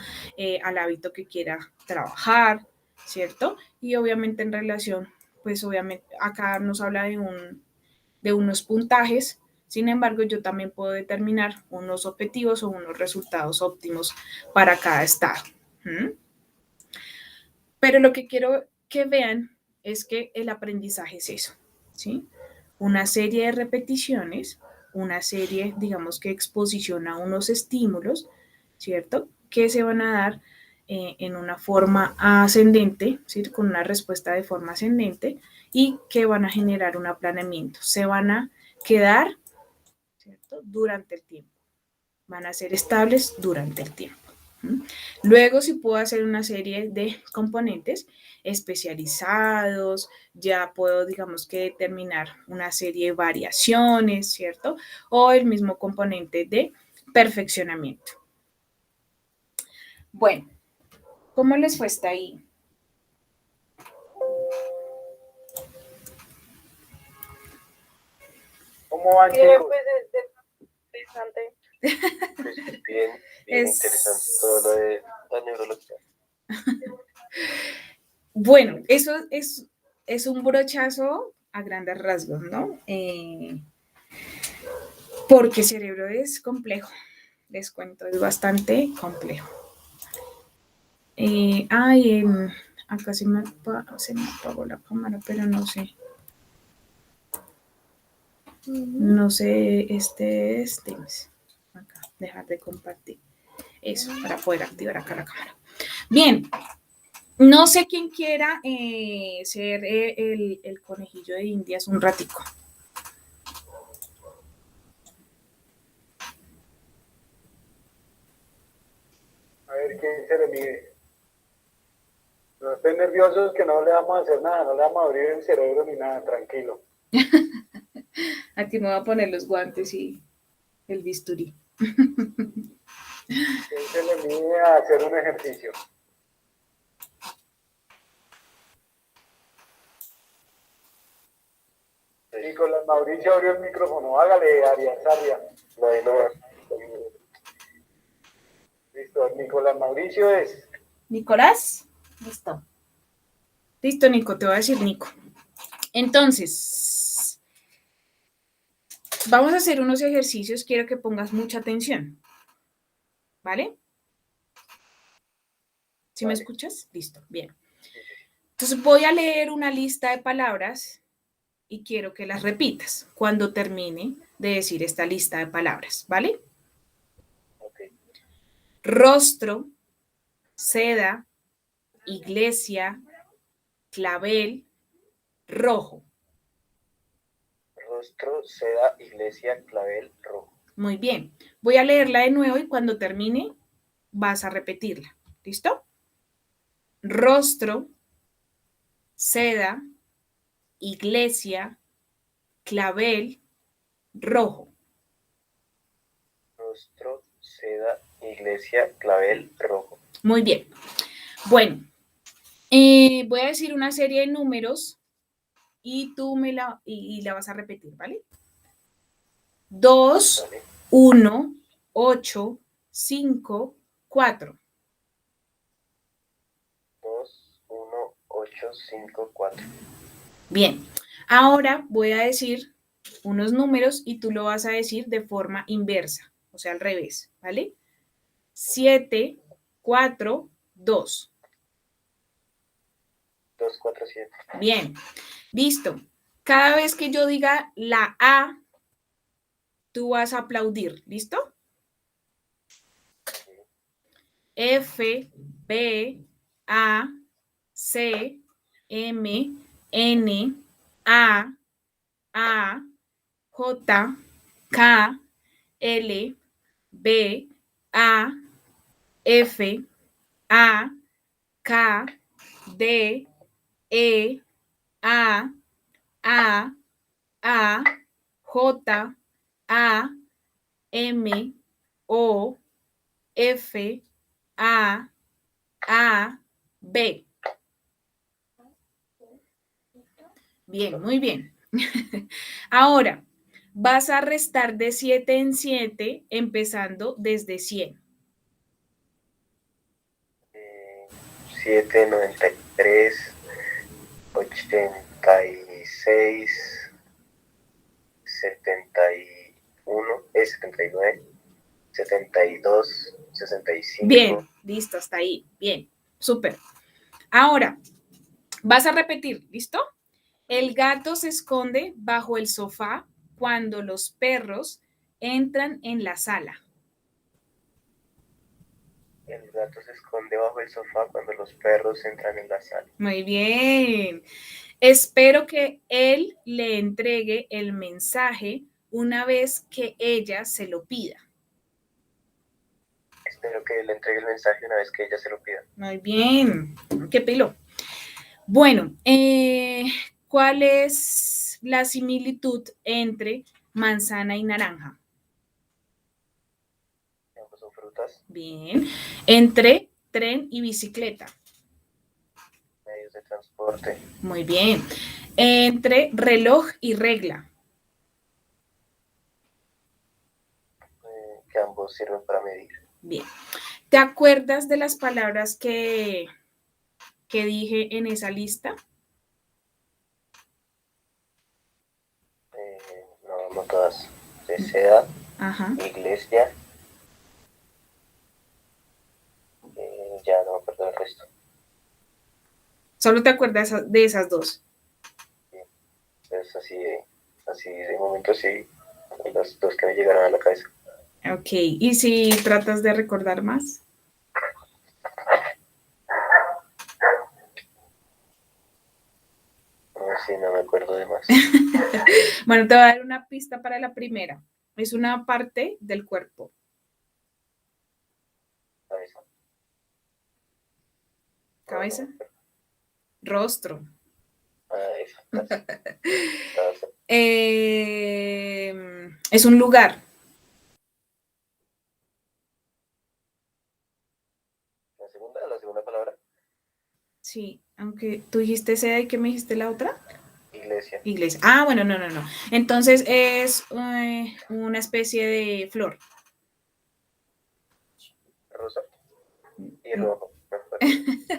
al hábito que quiera trabajar, ¿cierto? Y obviamente en relación, pues obviamente acá nos habla de unos puntajes, sin embargo yo también puedo determinar unos objetivos o unos resultados óptimos para cada estado. ¿Mm? Pero lo que quiero que vean es que el aprendizaje es eso, ¿sí? Una serie de repeticiones, una serie, digamos que exposición a unos estímulos, ¿cierto? Que se van a dar en una forma ascendente, ¿sí? Con una respuesta de forma ascendente y que van a generar un aplanamiento. Se van a quedar, ¿cierto? Durante el tiempo. Van a ser estables durante el tiempo. Luego, si puedo hacer una serie de componentes especializados, ya puedo, digamos que determinar una serie de variaciones, ¿cierto? O el mismo componente de perfeccionamiento. Bueno, ¿cómo les fue hasta ahí? ¿Cómo van, Bien, chicos? pues es interesante. Pues bien interesante todo lo de la neurología. Bueno, eso es un brochazo a grandes rasgos, ¿no? Porque el cerebro es complejo, les cuento, es bastante complejo. Acá se me apagó la cámara, pero no sé. No sé, acá, dejar de compartir. Eso, para poder activar acá la cámara. Bien, no sé quién quiera ser el conejillo de Indias un ratico. A ver quién se le mide. No estén nerviosos que no le vamos a hacer nada, no le vamos a abrir el cerebro ni nada, tranquilo. Aquí me voy a poner los guantes y el bisturí. ¿Quién se le mide a hacer un ejercicio? Nicolás Mauricio abrió el micrófono. Hágale, Arias. No. Listo, Nicolás Mauricio es. ¿Nicolás? Listo. Listo, Nico, te voy a decir Nico. Entonces, vamos a hacer unos ejercicios. Quiero que pongas mucha atención. ¿Vale? ¿Sí me escuchas? Listo, bien. Entonces voy a leer una lista de palabras y quiero que las repitas cuando termine de decir esta lista de palabras, ¿vale? Okay. Rostro, seda, iglesia, clavel, rojo. Rostro, seda, iglesia, clavel, rojo. Muy bien. Voy a leerla de nuevo y cuando termine vas a repetirla. ¿Listo? Rostro, seda, iglesia, clavel, rojo. Rostro, seda, iglesia, clavel, rojo. Muy bien. Bueno, voy a decir una serie de números y tú la vas a repetir, ¿vale? 2, 1, 8, 5, 4. 2, 1, 8, 5, 4. Bien, ahora voy a decir unos números y tú lo vas a decir de forma inversa, o sea, al revés, ¿vale? 7, 4, 2. 2, 4, 7. Bien, listo. Cada vez que yo diga la A, tú vas a aplaudir, ¿listo? F, B, A, C, M, N, A, J, K, L, B, A, F, A, K, D, E, A, J, A, M, O, F, A, B. Bien, muy bien. Ahora, vas a restar de 7 en 7, empezando desde 100. 7, 93, 86, 71, 79, 72, 65. Bien, listo, hasta ahí. Bien, súper. Ahora, vas a repetir, ¿listo? El gato se esconde bajo el sofá cuando los perros entran en la sala. El gato se esconde bajo el sofá cuando los perros entran en la sala. Muy bien. Espero que él le entregue el mensaje una vez que ella se lo pida. Espero que le entregue el mensaje una vez que ella se lo pida. Muy bien. Qué pilo. Bueno, ¿cuál es la similitud entre manzana y naranja? Ambos son frutas. Bien. Entre tren y bicicleta. Medios de transporte. Muy bien. Entre reloj y regla. Que ambos sirven para medir. Bien. ¿Te acuerdas de las palabras que dije en esa lista? No todas. Seda, Ajá. iglesia. Ya no me acuerdo del resto. Solo te acuerdas de esas dos. Es así de momento sí, las dos que me llegaron a la cabeza. Ok, ¿y si tratas de recordar más? Sí, no me acuerdo de más. Bueno, te voy a dar una pista para la primera. Es una parte del cuerpo. Cabeza. ¿Cabeza? Rostro. Es un lugar. La segunda palabra. Sí, aunque tú dijiste seda y ¿qué me dijiste la otra? Iglesia. Iglesia. Ah, bueno, no. Entonces es una especie de flor. Rosa. Y rojo.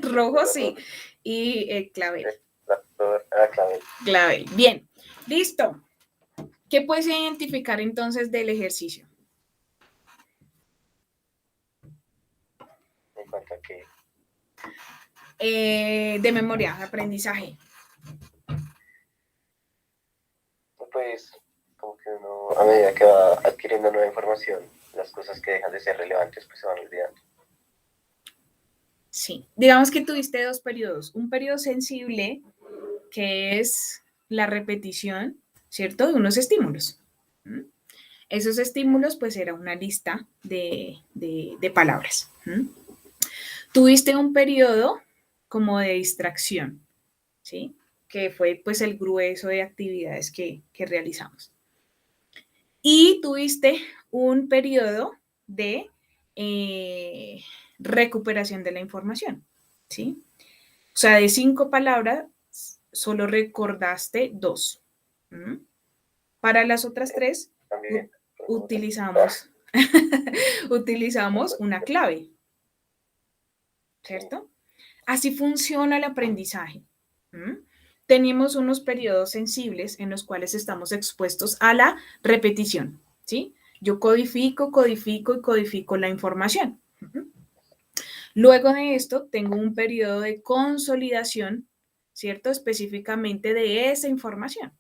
Rojo, sí. Y clavel. La flor, clavel. Clavel. Bien, listo. ¿Qué puedes identificar entonces del ejercicio? En cuanto a que De memoria, aprendizaje. pues como que uno a medida que va adquiriendo nueva información, las cosas que dejan de ser relevantes pues se van olvidando. Sí, digamos que tuviste dos periodos. Un periodo sensible, que es la repetición, ¿cierto? De unos estímulos. Esos estímulos, pues, era una lista de palabras. Tuviste un periodo como de distracción, ¿sí? Que fue, pues, el grueso de actividades que realizamos. Y tuviste un periodo de recuperación de la información, ¿sí? O sea, de 5 palabras, solo recordaste 2. Para las otras 3, utilizamos una clave, ¿cierto? Así funciona el aprendizaje. Tenemos unos periodos sensibles en los cuales estamos expuestos a la repetición, ¿sí? Yo codifico la información. Luego de esto, tengo un periodo de consolidación, ¿cierto? Específicamente de esa información,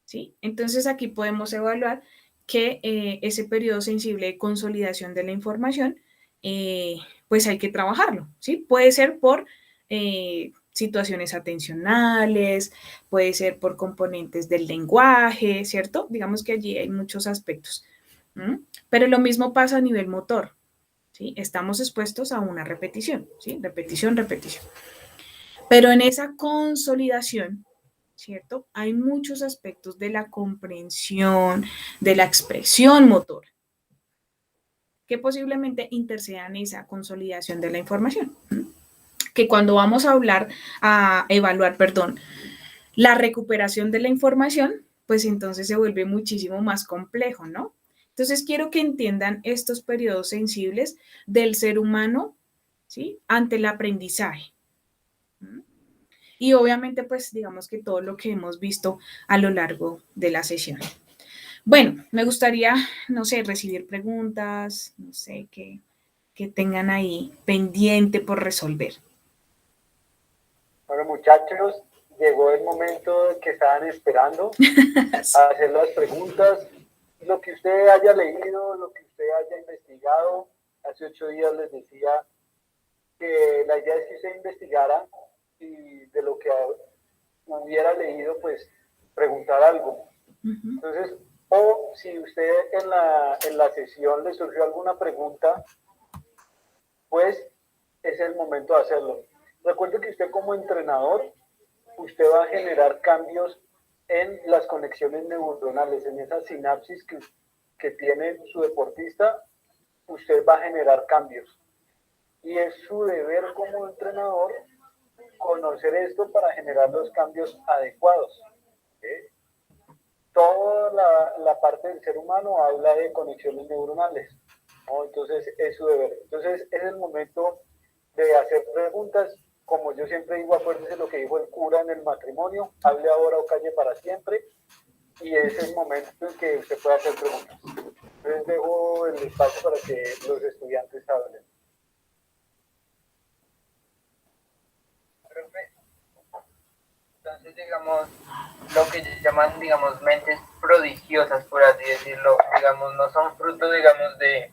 ¿sí? Entonces, aquí podemos evaluar que ese periodo sensible de consolidación de la información, pues hay que trabajarlo, ¿sí? Puede ser por situaciones atencionales, puede ser por componentes del lenguaje, ¿cierto? Digamos que allí hay muchos aspectos. Pero lo mismo pasa a nivel motor, ¿sí? Estamos expuestos a una repetición, ¿sí? Repetición, repetición. Pero en esa consolidación, ¿cierto? Hay muchos aspectos de la comprensión, de la expresión motora, que posiblemente intercedan esa consolidación de la información. Que cuando vamos a evaluar, la recuperación de la información, pues entonces se vuelve muchísimo más complejo, ¿no? Entonces quiero que entiendan estos periodos sensibles del ser humano, ¿sí? Ante el aprendizaje. Y obviamente, pues digamos que todo lo que hemos visto a lo largo de la sesión. Bueno, me gustaría, no sé, recibir preguntas, no sé, que tengan ahí pendiente por resolver. Bueno, muchachos, llegó el momento que estaban esperando a hacer las preguntas. Lo que usted haya leído, lo que usted haya investigado, hace 8 días les decía que la idea es que usted investigara y de lo que hubiera leído, pues preguntar algo. Entonces, o si usted en la sesión le surgió alguna pregunta, pues es el momento de hacerlo. Recuerde que usted como entrenador, usted va a generar cambios en las conexiones neuronales, en esa sinapsis que tiene su deportista, usted va a generar cambios. Y es su deber como entrenador conocer esto para generar los cambios adecuados. Toda la parte del ser humano habla de conexiones neuronales, ¿no? Entonces es su deber. Entonces es el momento de hacer preguntas. Como yo siempre digo, acuérdese lo que dijo el cura en el matrimonio, hable ahora o calle para siempre, y es el momento en que usted puede hacer preguntas. Entonces dejo el espacio para que los estudiantes hablen. Entonces, digamos, lo que llaman, digamos, mentes prodigiosas, por así decirlo, digamos, no son fruto, digamos, de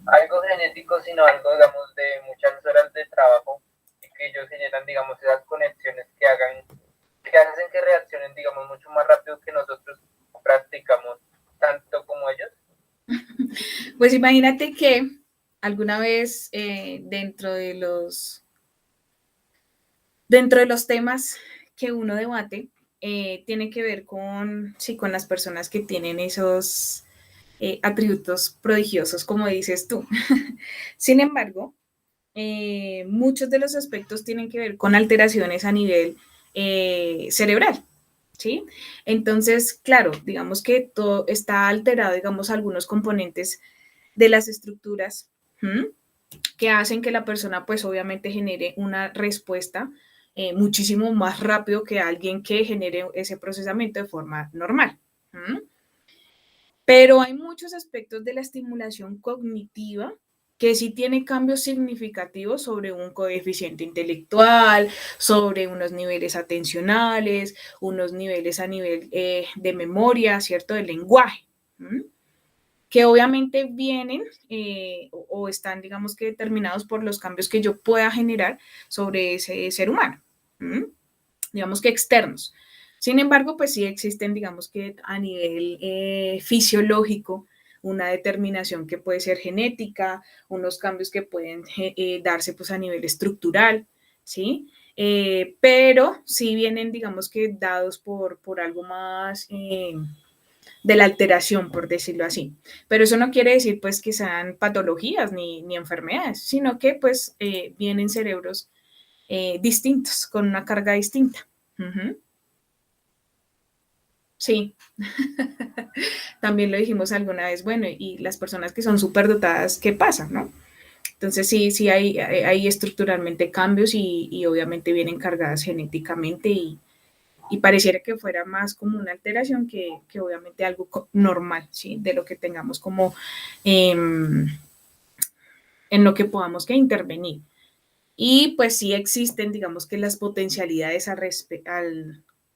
algo genético, sino algo, digamos, de muchas horas de trabajo y que ellos generan, digamos, esas conexiones que hacen que reaccionen, digamos, mucho más rápido que nosotros practicamos tanto como ellos. Pues imagínate que alguna vez dentro de los temas que uno debate, tiene que ver con las personas que tienen esos atributos prodigiosos, como dices tú. Sin embargo, muchos de los aspectos tienen que ver con alteraciones a nivel cerebral, ¿sí? Entonces, claro, digamos que todo está alterado, digamos, algunos componentes de las estructuras que hacen que la persona, pues, obviamente genere una respuesta muchísimo más rápido que alguien que genere ese procesamiento de forma normal. Pero hay muchos aspectos de la estimulación cognitiva que sí tiene cambios significativos sobre un coeficiente intelectual, sobre unos niveles atencionales, unos niveles a nivel de memoria, ¿cierto? Del lenguaje, que obviamente vienen o están, digamos que determinados por los cambios que yo pueda generar sobre ese ser humano, digamos que externos. Sin embargo, pues sí existen, digamos que a nivel fisiológico, una determinación que puede ser genética, unos cambios que pueden darse pues a nivel estructural, ¿sí? Pero sí vienen, digamos que dados por algo más de la alteración, por decirlo así. Pero eso no quiere decir pues que sean patologías ni enfermedades, sino que pues vienen cerebros distintos, con una carga distinta. Sí, también lo dijimos alguna vez, bueno, y las personas que son superdotadas, ¿qué pasa, no? Entonces sí hay estructuralmente cambios y obviamente vienen cargadas genéticamente y pareciera que fuera más como una alteración que obviamente algo normal, ¿sí? De lo que tengamos como en lo que podamos que intervenir. Y pues sí existen, digamos que las potencialidades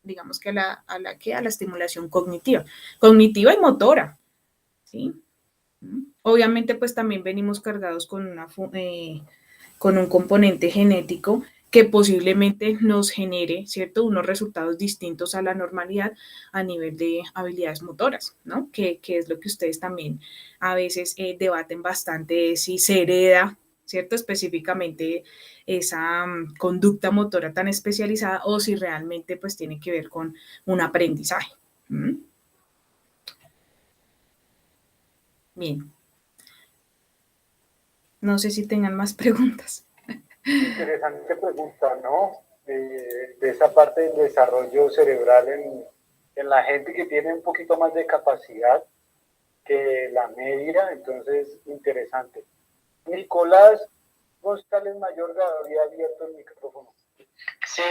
digamos que a la estimulación cognitiva y motora, ¿sí? Obviamente pues también venimos cargados con con un componente genético que posiblemente nos genere, ¿cierto?, unos resultados distintos a la normalidad a nivel de habilidades motoras, ¿no? Que es lo que ustedes también a veces debaten bastante, si se hereda, ¿cierto?, específicamente esa conducta motora tan especializada o si realmente pues tiene que ver con un aprendizaje. Bien. No sé si tengan más preguntas. Interesante pregunta, ¿no? De esa parte del desarrollo cerebral en la gente que tiene un poquito más de capacidad que la media, entonces interesante. Nicolás González Mayorga había abierto el micrófono. Sí,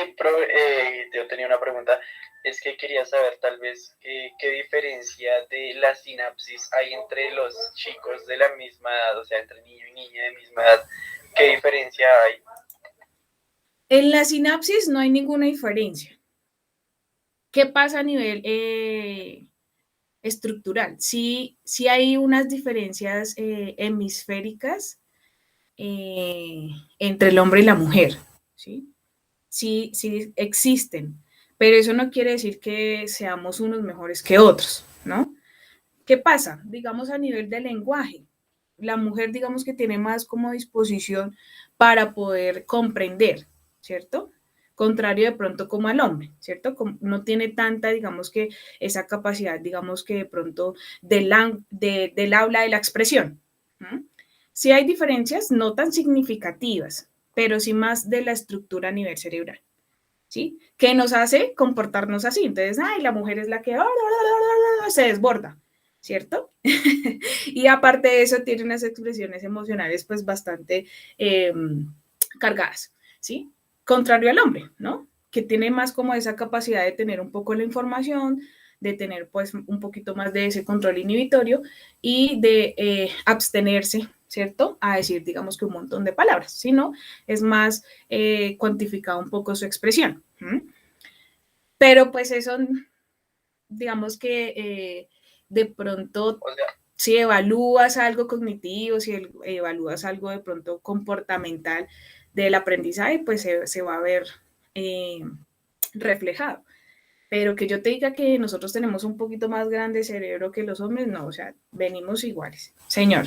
yo tenía una pregunta. Es que quería saber tal vez qué diferencia de la sinapsis hay entre los chicos de la misma edad, o sea, entre niño y niña de misma edad. ¿Qué diferencia hay? En la sinapsis no hay ninguna diferencia. ¿Qué pasa a nivel estructural? Sí hay unas diferencias hemisféricas entre el hombre y la mujer, ¿sí? Sí existen, pero eso no quiere decir que seamos unos mejores que otros, ¿no? ¿Qué pasa? Digamos a nivel de lenguaje, la mujer digamos que tiene más como disposición para poder comprender, ¿cierto? Contrario de pronto como al hombre, ¿cierto? No tiene tanta, digamos que esa capacidad, digamos que de pronto del habla, de la expresión. Sí hay diferencias no tan significativas, pero sí más de la estructura a nivel cerebral, ¿sí? Que nos hace comportarnos así. Entonces, la mujer es la que se desborda, ¿cierto? Y aparte de eso, tiene unas expresiones emocionales pues bastante cargadas, ¿sí? Contrario al hombre, ¿no? Que tiene más como esa capacidad de tener un poco la información, de tener pues un poquito más de ese control inhibitorio y de abstenerse, ¿cierto? A decir, digamos que un montón de palabras, sino es más cuantificado un poco su expresión. Pero pues eso, digamos que de pronto, O sea, si evalúas algo cognitivo, si evalúas algo de pronto comportamental del aprendizaje, pues se va a ver reflejado. Pero que yo te diga que nosotros tenemos un poquito más grande cerebro que los hombres, no, o sea, venimos iguales. Señor.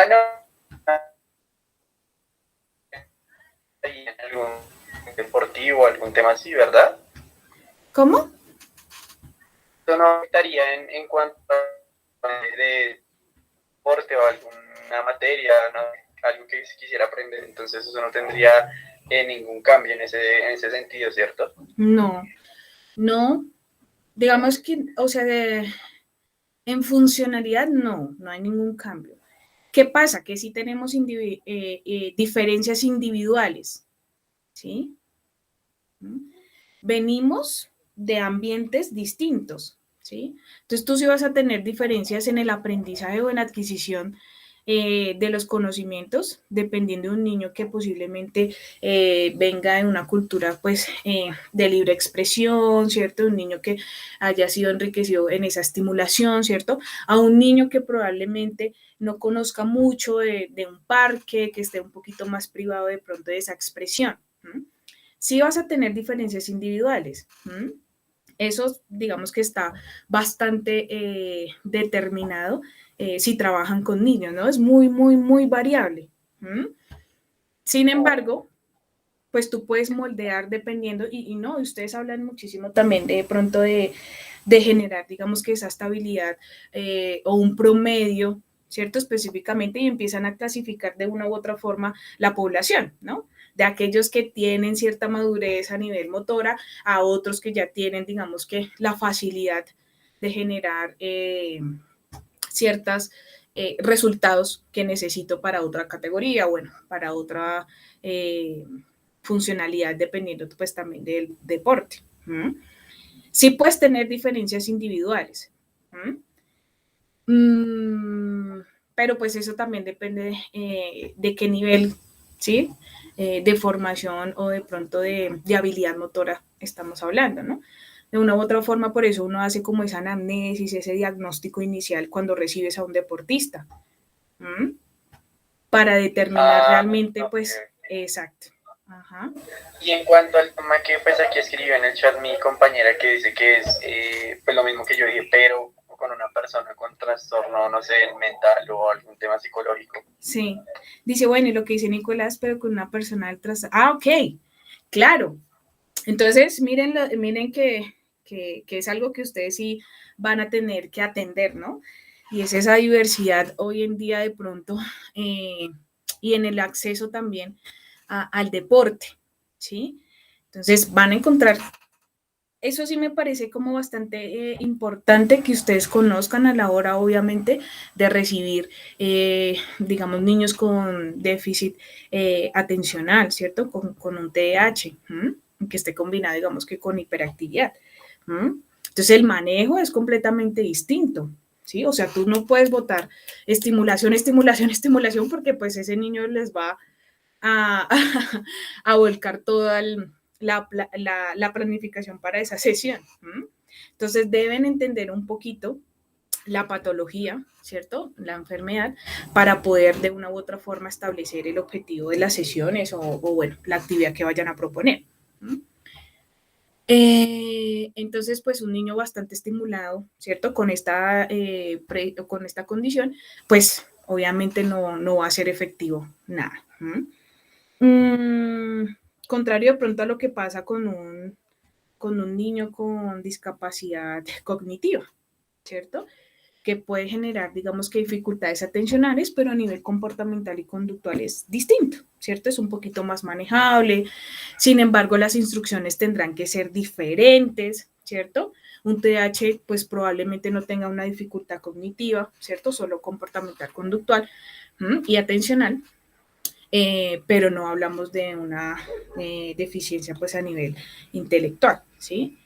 no. ¿Hay algún deportivo, algún tema así, verdad? ¿Cómo? Eso no afectaría en cuanto a de deporte o alguna materia, ¿no? Algo que se quisiera aprender, entonces eso no tendría ningún cambio en ese sentido, ¿cierto? No, digamos que, o sea, en funcionalidad no hay ningún cambio. ¿Qué pasa? Que sí tenemos diferencias individuales, ¿sí? Venimos de ambientes distintos, ¿sí? Entonces tú sí vas a tener diferencias en el aprendizaje o en la adquisición de los conocimientos, dependiendo de un niño que posiblemente venga de una cultura pues de libre expresión, ¿cierto? Un niño que haya sido enriquecido en esa estimulación, ¿cierto? A un niño que probablemente no conozca mucho de un parque, que esté un poquito más privado de pronto de esa expresión. Sí vas a tener diferencias individuales. Eso digamos que está bastante determinado si trabajan con niños, ¿no? Es muy, muy, muy variable. Sin embargo, pues tú puedes moldear dependiendo, y no, ustedes hablan muchísimo también de pronto de generar, digamos que esa estabilidad o un promedio, ¿cierto? Específicamente, y empiezan a clasificar de una u otra forma la población, ¿no? De aquellos que tienen cierta madurez a nivel motora a otros que ya tienen, digamos que la facilidad de generar ciertos resultados que necesito para otra categoría, bueno, para otra funcionalidad, dependiendo pues también del deporte. Sí puedes tener diferencias individuales. Pero pues eso también depende de qué nivel, ¿sí? De formación o de pronto de habilidad motora estamos hablando, ¿no? De una u otra forma, por eso uno hace como esa anamnesis, ese diagnóstico inicial cuando recibes a un deportista. para determinar realmente, ok. pues, exacto. Ajá. Y en cuanto al tema que pues aquí escribió en el chat mi compañera que dice que es pues lo mismo que yo dije, pero con una persona con trastorno, no sé, mental o algún tema psicológico. Sí. Dice, bueno, y lo que dice Nicolás, pero con una persona del trastorno. Ah, ok. Claro. Entonces, miren, miren que es algo que ustedes sí van a tener que atender, ¿no? Y es esa diversidad hoy en día de pronto y en el acceso también al deporte, ¿sí? Entonces van a encontrar, eso sí me parece como bastante importante que ustedes conozcan a la hora, obviamente, de recibir, digamos, niños con déficit atencional, ¿cierto? Con un TDAH, que esté combinado, digamos, que con hiperactividad. Entonces, el manejo es completamente distinto, ¿sí? O sea, tú no puedes botar estimulación, estimulación, estimulación, porque pues ese niño les va a, a volcar toda la planificación para esa sesión. Entonces deben entender un poquito la patología, ¿cierto? La enfermedad, para poder de una u otra forma establecer el objetivo de las sesiones o bueno, la actividad que vayan a proponer. Entonces, pues un niño bastante estimulado, ¿cierto? Con esta condición, pues obviamente no va a ser efectivo nada. Contrario de pronto a lo que pasa con un niño con discapacidad cognitiva, ¿cierto? Que puede generar, digamos que dificultades atencionales, pero a nivel comportamental y conductual es distinto, ¿cierto? Es un poquito más manejable, sin embargo, las instrucciones tendrán que ser diferentes, ¿cierto? Un TDAH, pues probablemente no tenga una dificultad cognitiva, ¿cierto? Solo comportamental, conductual y atencional, pero no hablamos de una deficiencia pues a nivel intelectual, ¿sí?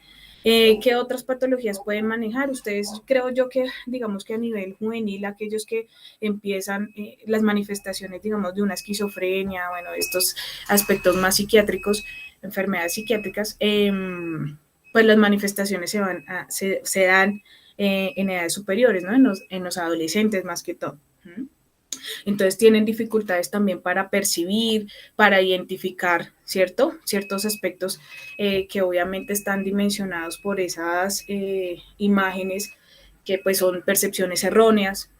¿Qué otras patologías pueden manejar? Ustedes, creo yo que, digamos que a nivel juvenil, aquellos que empiezan las manifestaciones, digamos, de una esquizofrenia, bueno, estos aspectos más psiquiátricos, enfermedades psiquiátricas, pues las manifestaciones se dan en edades superiores, ¿no? En los adolescentes más que todo. Entonces tienen dificultades también para percibir, para identificar, ¿cierto? Ciertos aspectos que obviamente están dimensionados por esas imágenes que pues son percepciones erróneas.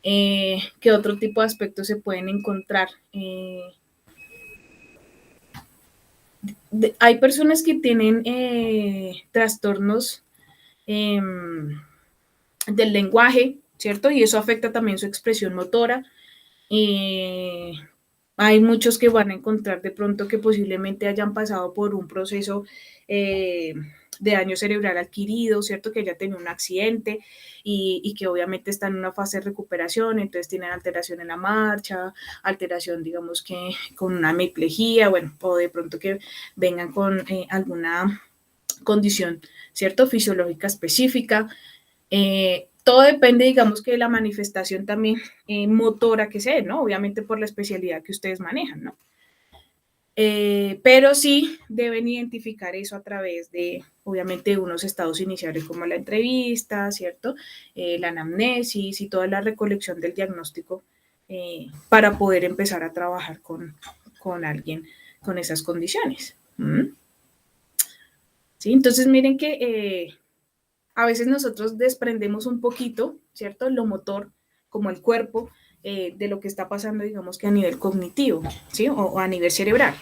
¿Qué otro tipo de aspectos se pueden encontrar? Hay personas que tienen trastornos del lenguaje, ¿cierto? Y eso afecta también su expresión motora. Hay muchos que van a encontrar de pronto que posiblemente hayan pasado por un proceso de daño cerebral adquirido, ¿cierto? Que ya tenido un accidente y que obviamente están en una fase de recuperación, entonces tienen alteración en la marcha, alteración, digamos que con una hemiplegia, bueno, o de pronto que vengan con alguna condición, ¿cierto? Fisiológica específica. Todo depende, digamos, que de la manifestación también motora que sea, ¿no? Obviamente por la especialidad que ustedes manejan, ¿no? Pero sí deben identificar eso a través de, obviamente, unos estados iniciales como la entrevista, ¿cierto? La anamnesis y toda la recolección del diagnóstico para poder empezar a trabajar con alguien con esas condiciones. ¿Sí? Entonces, miren que a veces nosotros desprendemos un poquito, ¿cierto? Lo motor, como el cuerpo, de lo que está pasando, digamos que a nivel cognitivo, ¿sí? O a nivel cerebral.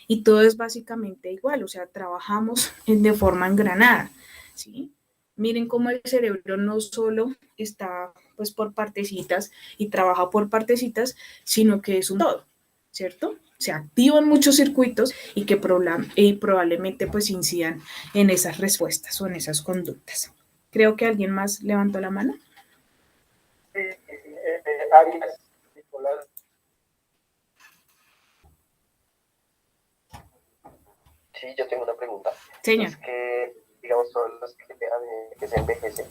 Y todo es básicamente igual, o sea, trabajamos de forma engranada, ¿sí? Miren cómo el cerebro no solo está pues por partecitas y trabaja por partecitas, sino que es un todo, ¿cierto? Se activan muchos circuitos y que probablemente pues incidan en esas respuestas o en esas conductas. Creo que alguien más levantó la mano. Sí, Arias, Nicolás. Sí, yo tengo una pregunta. Señor. Es que, digamos, todos los que se envejecen,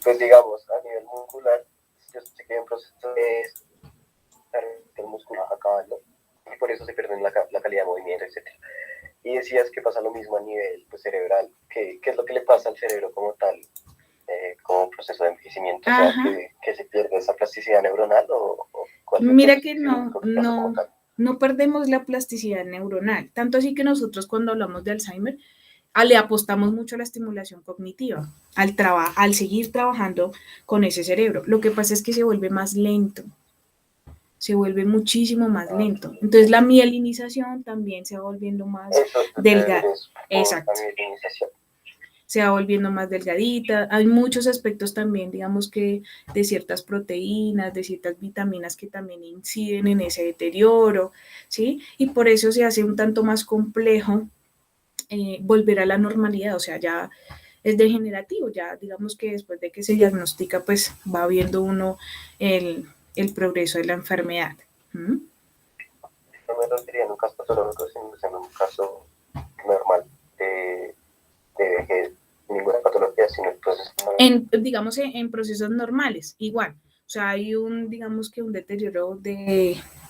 pues digamos, a nivel muscular, yo sé que hay un proceso de el músculo va acabando y por eso se pierden la calidad de movimiento, etc. Y decías que pasa lo mismo a nivel pues, cerebral. ¿Qué es lo que le pasa al cerebro como tal como proceso de envejecimiento, o sea, que se pierde esa plasticidad neuronal o cuál es Mira el que proceso psicológico como tal? no perdemos la plasticidad neuronal, tanto así que nosotros cuando hablamos de Alzheimer, le apostamos mucho a la estimulación cognitiva, al seguir trabajando con ese cerebro. Lo que pasa es que se vuelve más lento, se vuelve muchísimo más lento. Entonces la mielinización también se va volviendo más delgada. Exacto. La mielinización. Se va volviendo más delgadita. Hay muchos aspectos también, digamos que de ciertas proteínas, de ciertas vitaminas que también inciden en ese deterioro, ¿sí? Y por eso se hace un tanto más complejo volver a la normalidad, o sea, ya es degenerativo, ya digamos que después de que se diagnostica, pues va viendo uno el progreso de la enfermedad. No me referiría en un caso patológico, sino en un caso normal de vejez, ninguna patología, sino el proceso. Digamos, en procesos normales, igual. O sea, hay digamos que un deterioro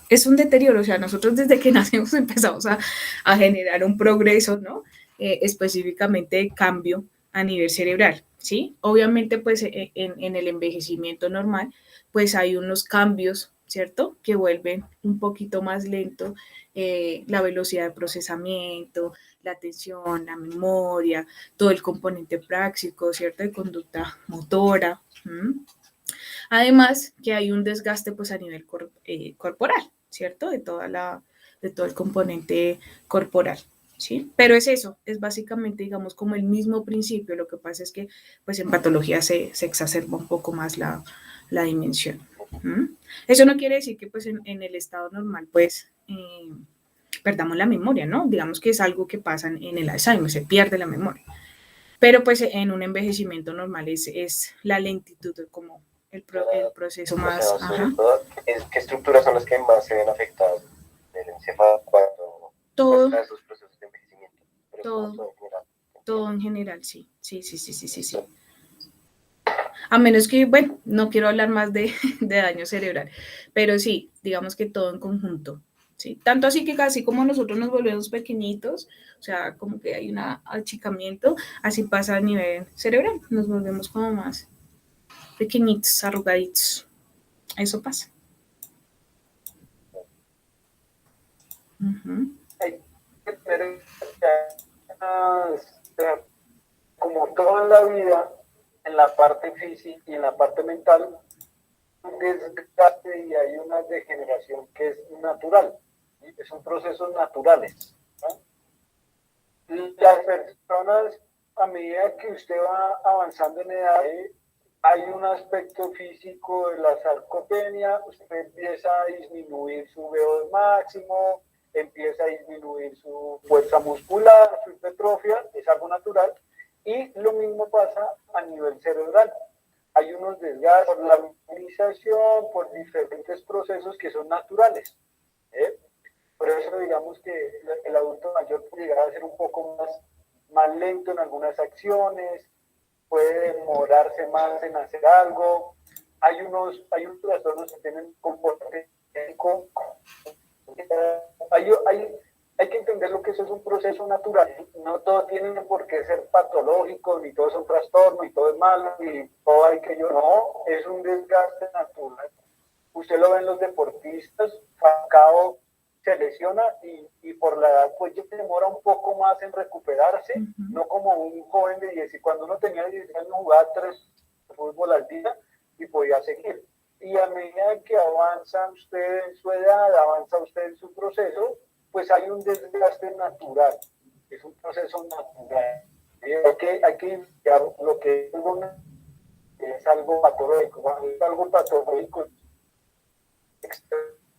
es un deterioro, o sea, nosotros desde que nacemos empezamos a generar un progreso, ¿no? Específicamente de cambio a nivel cerebral, ¿sí? Obviamente, pues, en el envejecimiento normal, pues hay unos cambios, ¿cierto? Que vuelven un poquito más lento la velocidad de procesamiento, la atención, la memoria, todo el componente práctico, ¿cierto? De conducta motora. Además, que hay un desgaste pues a nivel corporal, ¿cierto? De todo el componente corporal, ¿sí? Pero es eso, es básicamente, digamos, como el mismo principio. Lo que pasa es que pues en patología se exacerba un poco más la dimensión. Eso no quiere decir que pues en el estado normal pues perdamos la memoria, ¿no? Digamos que es algo que pasa en el Alzheimer, se pierde la memoria. Pero pues en un envejecimiento normal es la lentitud como el proceso más... O sea, todo, ¿qué estructuras son las que más se ven afectadas del encéfalo cuando pasa esos procesos de envejecimiento? Pero todo en general, sí. A menos que, bueno, no quiero hablar más de daño cerebral, pero sí, digamos que todo en conjunto. ¿Sí? Tanto así que casi como nosotros nos volvemos pequeñitos, o sea, como que hay un achicamiento, así pasa a nivel cerebral, nos volvemos como más pequeñitos, arrugaditos. Eso pasa. Hay que tener como todo en la vida, en la parte física y en la parte mental, un desgaste y hay una degeneración que es natural. Son procesos naturales, ¿no? Las personas, a medida que usted va avanzando en edad, hay un aspecto físico de la sarcopenia, usted empieza a disminuir su VO2 máximo, empieza a disminuir su fuerza muscular, su hipertrofia, es algo natural, y lo mismo pasa a nivel cerebral. Hay unos desgastes por la memorización, por diferentes procesos que son naturales. Por eso digamos que el adulto mayor puede llegar a ser un poco más lento en algunas acciones, puede demorarse más en hacer algo. Hay unos trastornos que tienen comportamiento ético. Hay que entender lo que eso es un proceso natural. No todo tiene por qué ser patológico, ni todo es un trastorno, y todo es malo, y todo hay que no, es un desgaste natural. Usted lo ve en los deportistas, Falcao se lesiona y por la edad pues demora un poco más en recuperarse, no como un joven de 10, y cuando uno tenía 10 años jugaba 3 fútbol al día y podía seguir. Y a medida que avanza usted en su edad, avanza usted en su proceso, pues hay un desgaste natural, es un proceso natural. Hay que investigar lo que es algo patológico. Cuando es algo patológico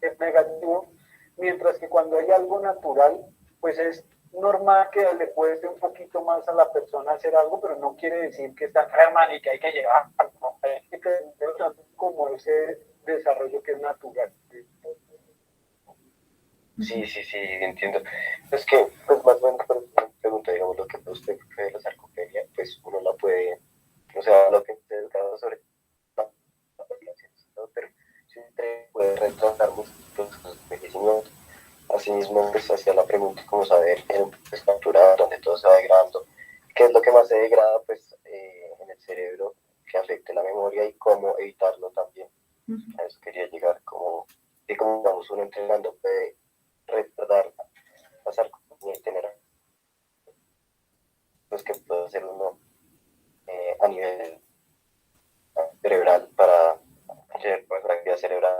es negativo, mientras que cuando hay algo natural, pues es normal que le cueste un poquito más a la persona hacer algo, pero no quiere decir que está enferma ni que hay que llevar, no, hay que tener como ese desarrollo que es natural. Sí, entiendo. Es que, pues más o menos, una pregunta, digamos, lo que usted cree de la sarcopenia, pues uno la puede, o sea, lo que usted ha sobre la población, pero si usted puede retrasar muchos procesos de envejecimiento. Asimismo, pues hacía la pregunta como saber en un proceso natural donde todo se va degradando, ¿qué es lo que más se degrada pues en el cerebro que afecte la memoria y cómo evitarlo también. A eso quería llegar, como digamos, uno entrenando puede retardar, pasar y tener pues que puede hacer uno a nivel cerebral para tener mejor actividad cerebral,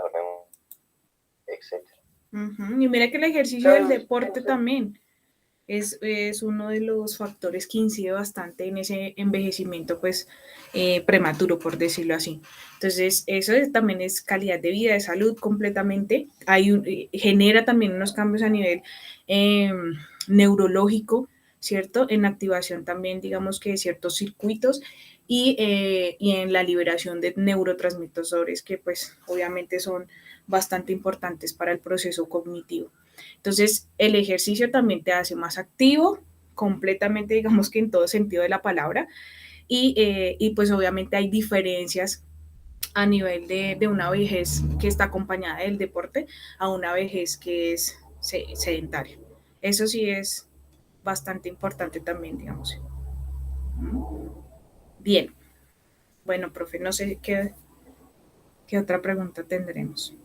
etc. Y mira que el ejercicio del deporte también es uno de los factores que incide bastante en ese envejecimiento pues prematuro, por decirlo así. Entonces, eso también es calidad de vida, de salud completamente. Genera también unos cambios a nivel neurológico, ¿cierto? En activación también, digamos que de ciertos circuitos y en la liberación de neurotransmisores que pues obviamente son bastante importantes para el proceso cognitivo. Entonces, el ejercicio también te hace más activo, completamente, digamos que en todo sentido de la palabra, y pues obviamente hay diferencias a nivel de una vejez que está acompañada del deporte a una vejez que es sedentaria. Eso sí es bastante importante también, digamos. Bien. Bueno, profe, no sé qué otra pregunta tendremos.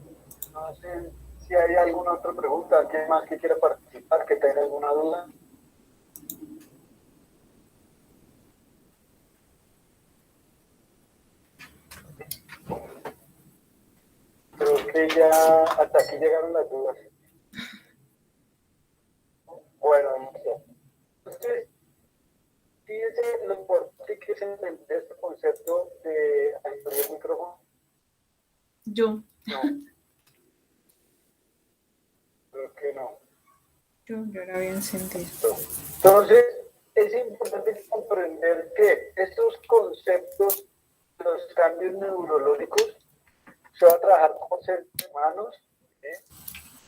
No sé si hay alguna otra pregunta, ¿alguien más que quiera participar, que tenga alguna duda? Creo que ya hasta aquí llegaron las dudas. Bueno, entonces, fíjense lo importante que es entender este concepto de el micrófono. Yo. No. Creo que no. Yo era bien sentido. Entonces, es importante comprender que estos conceptos, los cambios neurológicos, se va a trabajar con seres humanos,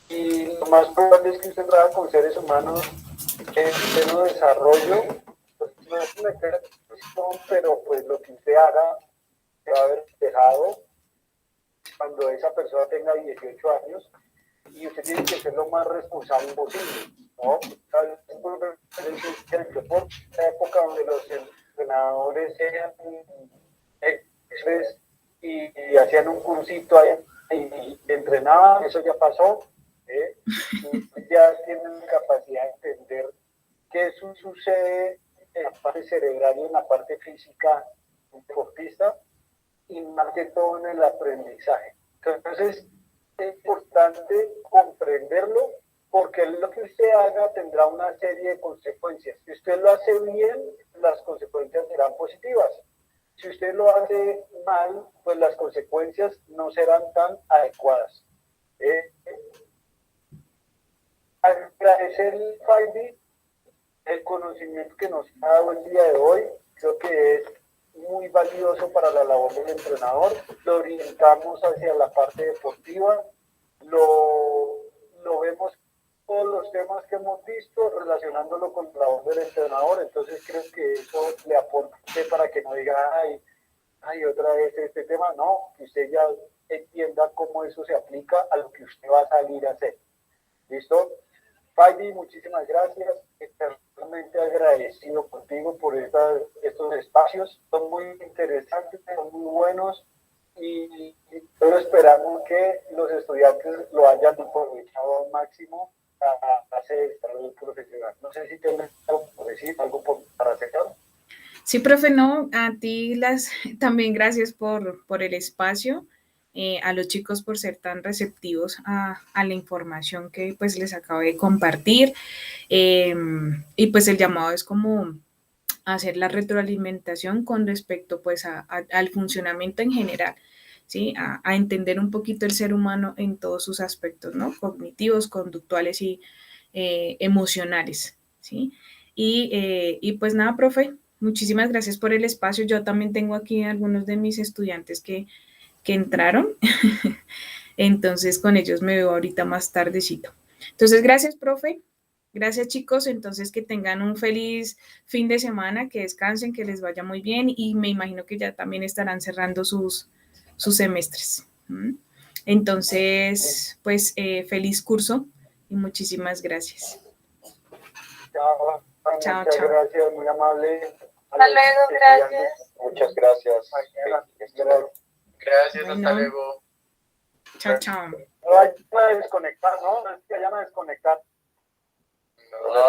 y lo más probable es que usted trabaje con seres humanos en pleno desarrollo, pues no es una cuestión, pero pues lo que usted haga se va a ver reflejado cuando esa persona tenga 18 años, y usted tiene que ser lo más responsable posible, ¿no? Por la época donde los entrenadores eran y hacían un cursito ahí y entrenaban, eso ya pasó, ya tienen capacidad de entender qué sucede en la parte cerebral y en la parte física del deportista, y más que todo en el aprendizaje. Entonces, es importante comprenderlo, porque lo que usted haga tendrá una serie de consecuencias. Si usted lo hace bien, las consecuencias serán positivas. Si usted lo hace mal, pues las consecuencias no serán tan adecuadas. Agradecer el FIDE, el conocimiento que nos ha dado el día de hoy, creo que es muy valioso para la labor del entrenador. Lo orientamos hacia la parte deportiva, lo vemos todos los temas que hemos visto relacionándolo con la labor del entrenador, entonces creo que eso le aporta para que no diga ay, otra vez este tema, no, que usted ya entienda cómo eso se aplica a lo que usted va a salir a hacer. ¿Listo? Faidi, muchísimas gracias, eternamente agradecido contigo por estos espacios, son muy interesantes, son muy buenos, y solo esperamos que los estudiantes lo hayan aprovechado al máximo a hacer desarrollo profesional. No sé si tienes algo por decir, algo para cerrar. Sí, profe, no, a ti también gracias por el espacio, a los chicos por ser tan receptivos a la información que pues les acabo de compartir, y pues el llamado es como hacer la retroalimentación con respecto pues al funcionamiento en general, ¿sí? A entender un poquito el ser humano en todos sus aspectos, ¿no? Cognitivos, conductuales y emocionales, ¿sí? Y pues nada, profe, muchísimas gracias por el espacio. Yo también tengo aquí algunos de mis estudiantes que entraron, entonces con ellos me veo ahorita más tardecito. Entonces, gracias, profe. Gracias, chicos. Entonces, que tengan un feliz fin de semana, que descansen, que les vaya muy bien, y me imagino que ya también estarán cerrando sus semestres. Entonces, pues, feliz curso y muchísimas gracias. Chao, muchas gracias, muy amable. Hasta luego, gracias. Muchas gracias. Gracias, Bueno. hasta luego. Chao, chao. Ay, llama a desconectar, ¿no? Es que llama a desconectar.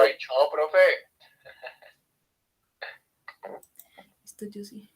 Ay, chao, profe. Esto yo sí.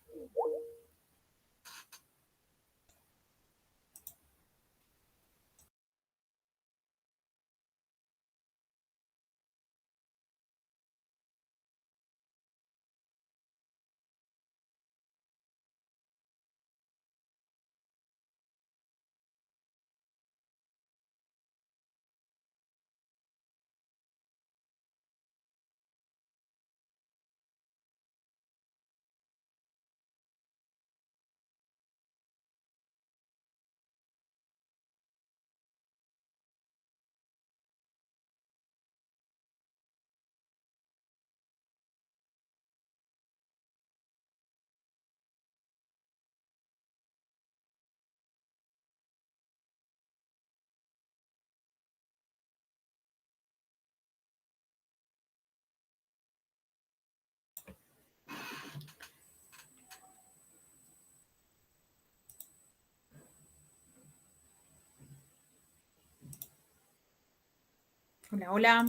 Hola, hola.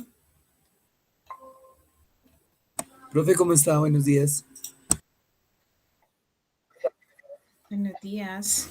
Profe, ¿cómo está? Buenos días. Buenos días.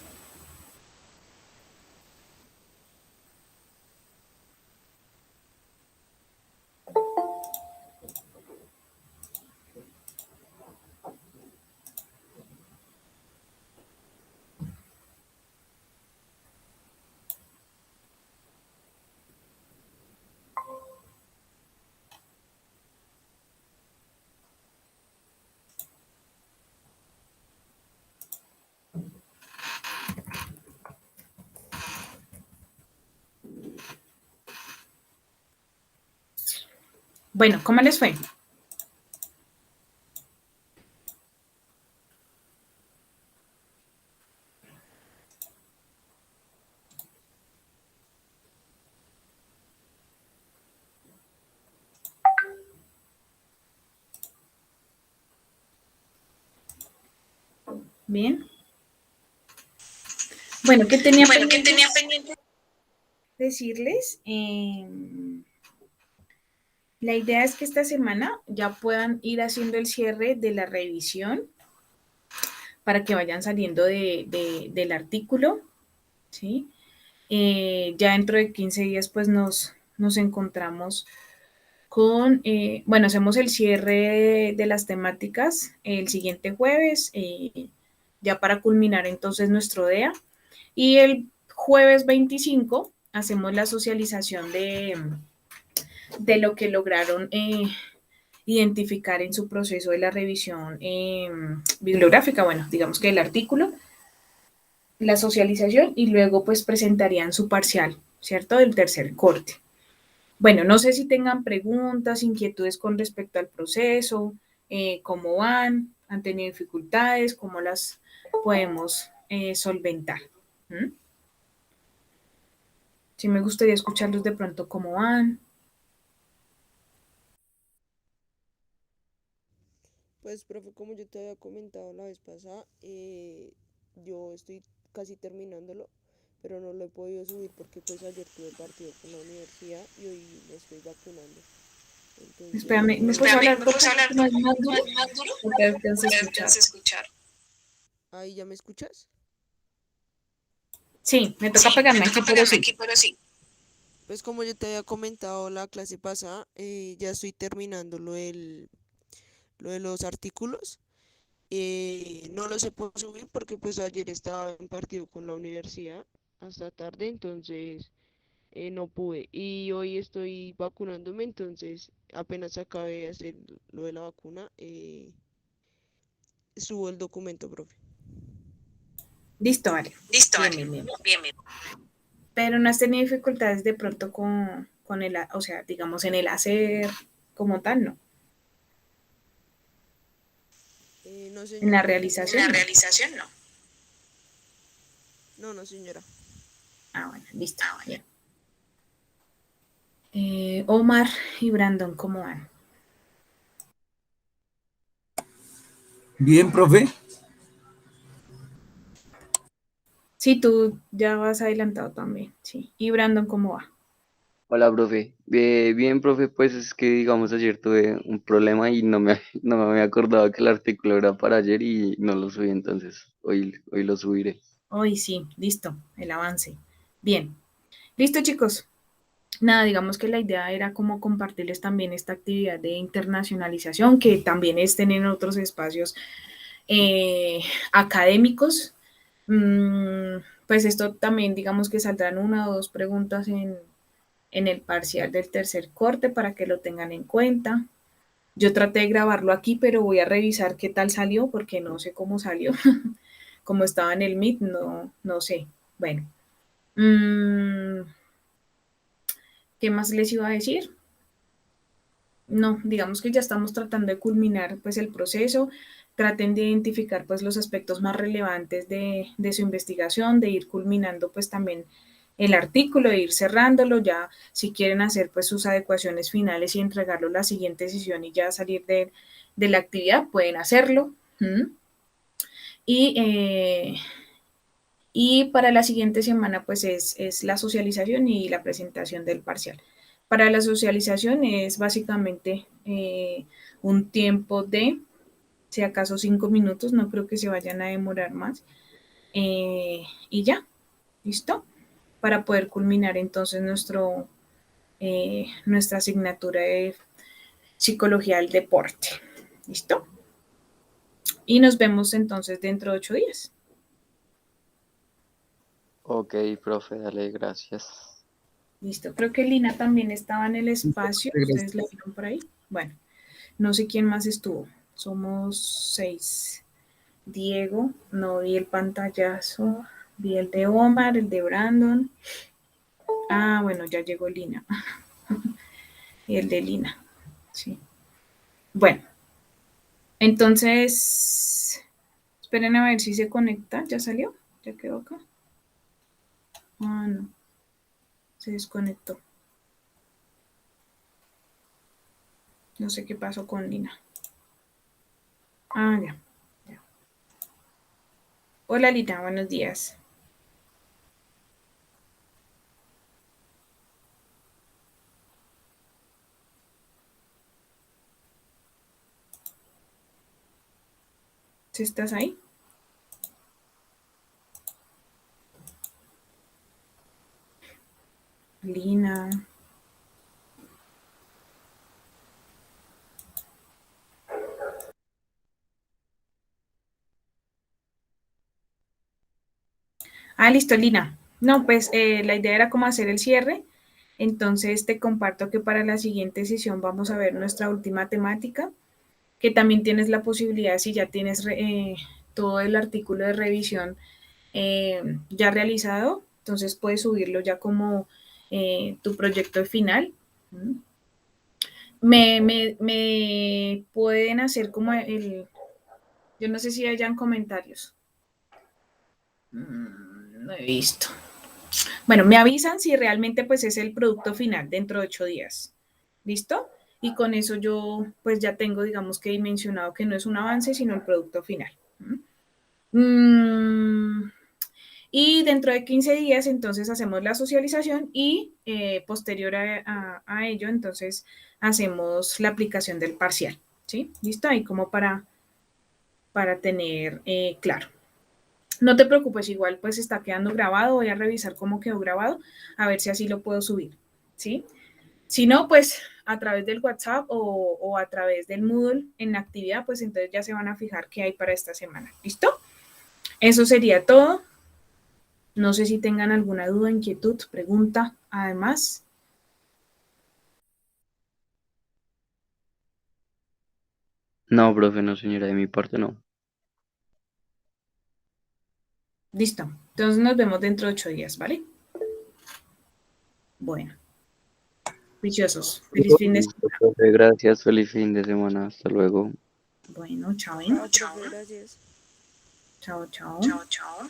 Bueno, ¿cómo les fue? Bien. Bueno, ¿qué tenía pendiente decirles? La idea es que esta semana ya puedan ir haciendo el cierre de la revisión para que vayan saliendo del artículo, ¿sí? Ya dentro de 15 días pues nos encontramos con, bueno, hacemos el cierre de las temáticas el siguiente jueves, ya para culminar entonces nuestro DEA. Y el jueves 25 hacemos la socialización de lo que lograron identificar en su proceso de la revisión bibliográfica, bueno, digamos que el artículo, la socialización y luego pues presentarían su parcial, ¿cierto? Del tercer corte. Bueno, no sé si tengan preguntas, inquietudes con respecto al proceso, cómo van, han tenido dificultades, cómo las podemos solventar. ¿Mm? Sí me gustaría escucharlos de pronto cómo van. Pues, profe, como yo te había comentado la vez pasada, yo estoy casi terminándolo, pero no lo he podido subir porque pues ayer tuve partido con la universidad y hoy me estoy vacunando. Entonces, Espérame, ¿me puedes hablar un poco más duro? No te alcanzo a escuchar. ahí ya me escuchas. Sí, me toca pegarme aquí, pero sí. Pues como yo te había comentado la clase pasada, ya estoy terminando lo de los artículos. No los he podido subir porque pues ayer estaba en partido con la universidad hasta tarde, entonces no pude. Y hoy estoy vacunándome, entonces apenas acabé de hacer lo de la vacuna, subo el documento, profe. Listo, vale. Bien. Pero no has tenido dificultades de pronto con el, o sea, digamos, en el hacer como tal, ¿no? No, En la señora. realización, no. No, no, señora. Ah, bueno, listo. Bien. Omar y Brandon, ¿cómo van? Bien, profe. Sí, tú ya vas adelantado también, sí. ¿Y Brandon cómo va? Hola, profe. Bien, profe, pues es que digamos ayer tuve un problema y no me había acordado que el artículo era para ayer y no lo subí, entonces hoy lo subiré. Hoy sí, listo, el avance. Bien, listo chicos. Nada, digamos que la idea era como compartirles también esta actividad de internacionalización, que también estén en otros espacios académicos. Pues esto también, digamos que saldrán una o dos preguntas en el parcial del tercer corte para que lo tengan en cuenta. Yo traté de grabarlo aquí, pero voy a revisar qué tal salió, porque no sé cómo salió. Como estaba en el Meet, no sé. Bueno, ¿qué más les iba a decir? No, digamos que ya estamos tratando de culminar pues el proceso, traten de identificar pues los aspectos más relevantes de su investigación, de ir culminando pues también el artículo, de ir cerrándolo, ya si quieren hacer pues sus adecuaciones finales y entregarlo a la siguiente sesión y ya salir de la actividad, pueden hacerlo. Y, y para la siguiente semana pues es la socialización y la presentación del parcial. Para la socialización es básicamente un tiempo de, si acaso 5 minutos, no creo que se vayan a demorar más. Y ya, ¿listo? Para poder culminar entonces nuestra asignatura de psicología del deporte. ¿Listo? Y nos vemos entonces dentro de 8 días. Ok, profe, dale, gracias. Listo, creo que Lina también estaba en el espacio. Gracias. ¿Ustedes la vieron por ahí? Bueno, no sé quién más estuvo. Somos 6. Diego, no vi el pantallazo. Vi el de Omar, el de Brandon. Ah, bueno, ya llegó Lina. Y el de Lina. Sí. Bueno, entonces, esperen a ver si se conecta. ¿Ya salió? ¿Ya quedó acá? Ah, no. Se desconectó. No sé qué pasó con Lina. Ah, ya. Hola Lina, buenos días. ¿Sí estás ahí? Lina. Ah, listo, Lina. No, pues la idea era como hacer el cierre. Entonces te comparto que para la siguiente sesión vamos a ver nuestra última temática, que también tienes la posibilidad, si ya tienes todo el artículo de revisión ya realizado, entonces puedes subirlo ya como tu proyecto final. Me pueden hacer como yo no sé si hayan comentarios. No he visto. Bueno, me avisan si realmente pues es el producto final dentro de 8 días. ¿Listo? Y con eso yo pues ya tengo, digamos que dimensionado que no es un avance, sino el producto final. Y dentro de 15 días entonces hacemos la socialización y posterior a ello entonces hacemos la aplicación del parcial. ¿Sí? ¿Listo? Ahí como para tener claro. No te preocupes, igual pues está quedando grabado, voy a revisar cómo quedó grabado, a ver si así lo puedo subir, ¿sí? Si no, pues a través del WhatsApp o a través del Moodle en la actividad, pues entonces ya se van a fijar qué hay para esta semana, ¿listo? Eso sería todo. No sé si tengan alguna duda, inquietud, pregunta, además. No, profe, no, señora, de mi parte no. Listo. Entonces nos vemos dentro de 8 días, ¿vale? Bueno, juiciosos. Feliz fin de Listo, semana. profe, gracias, feliz fin de semana, hasta luego. Bueno, chao. Chao, profe, gracias. Chao, chao. Chao, chao.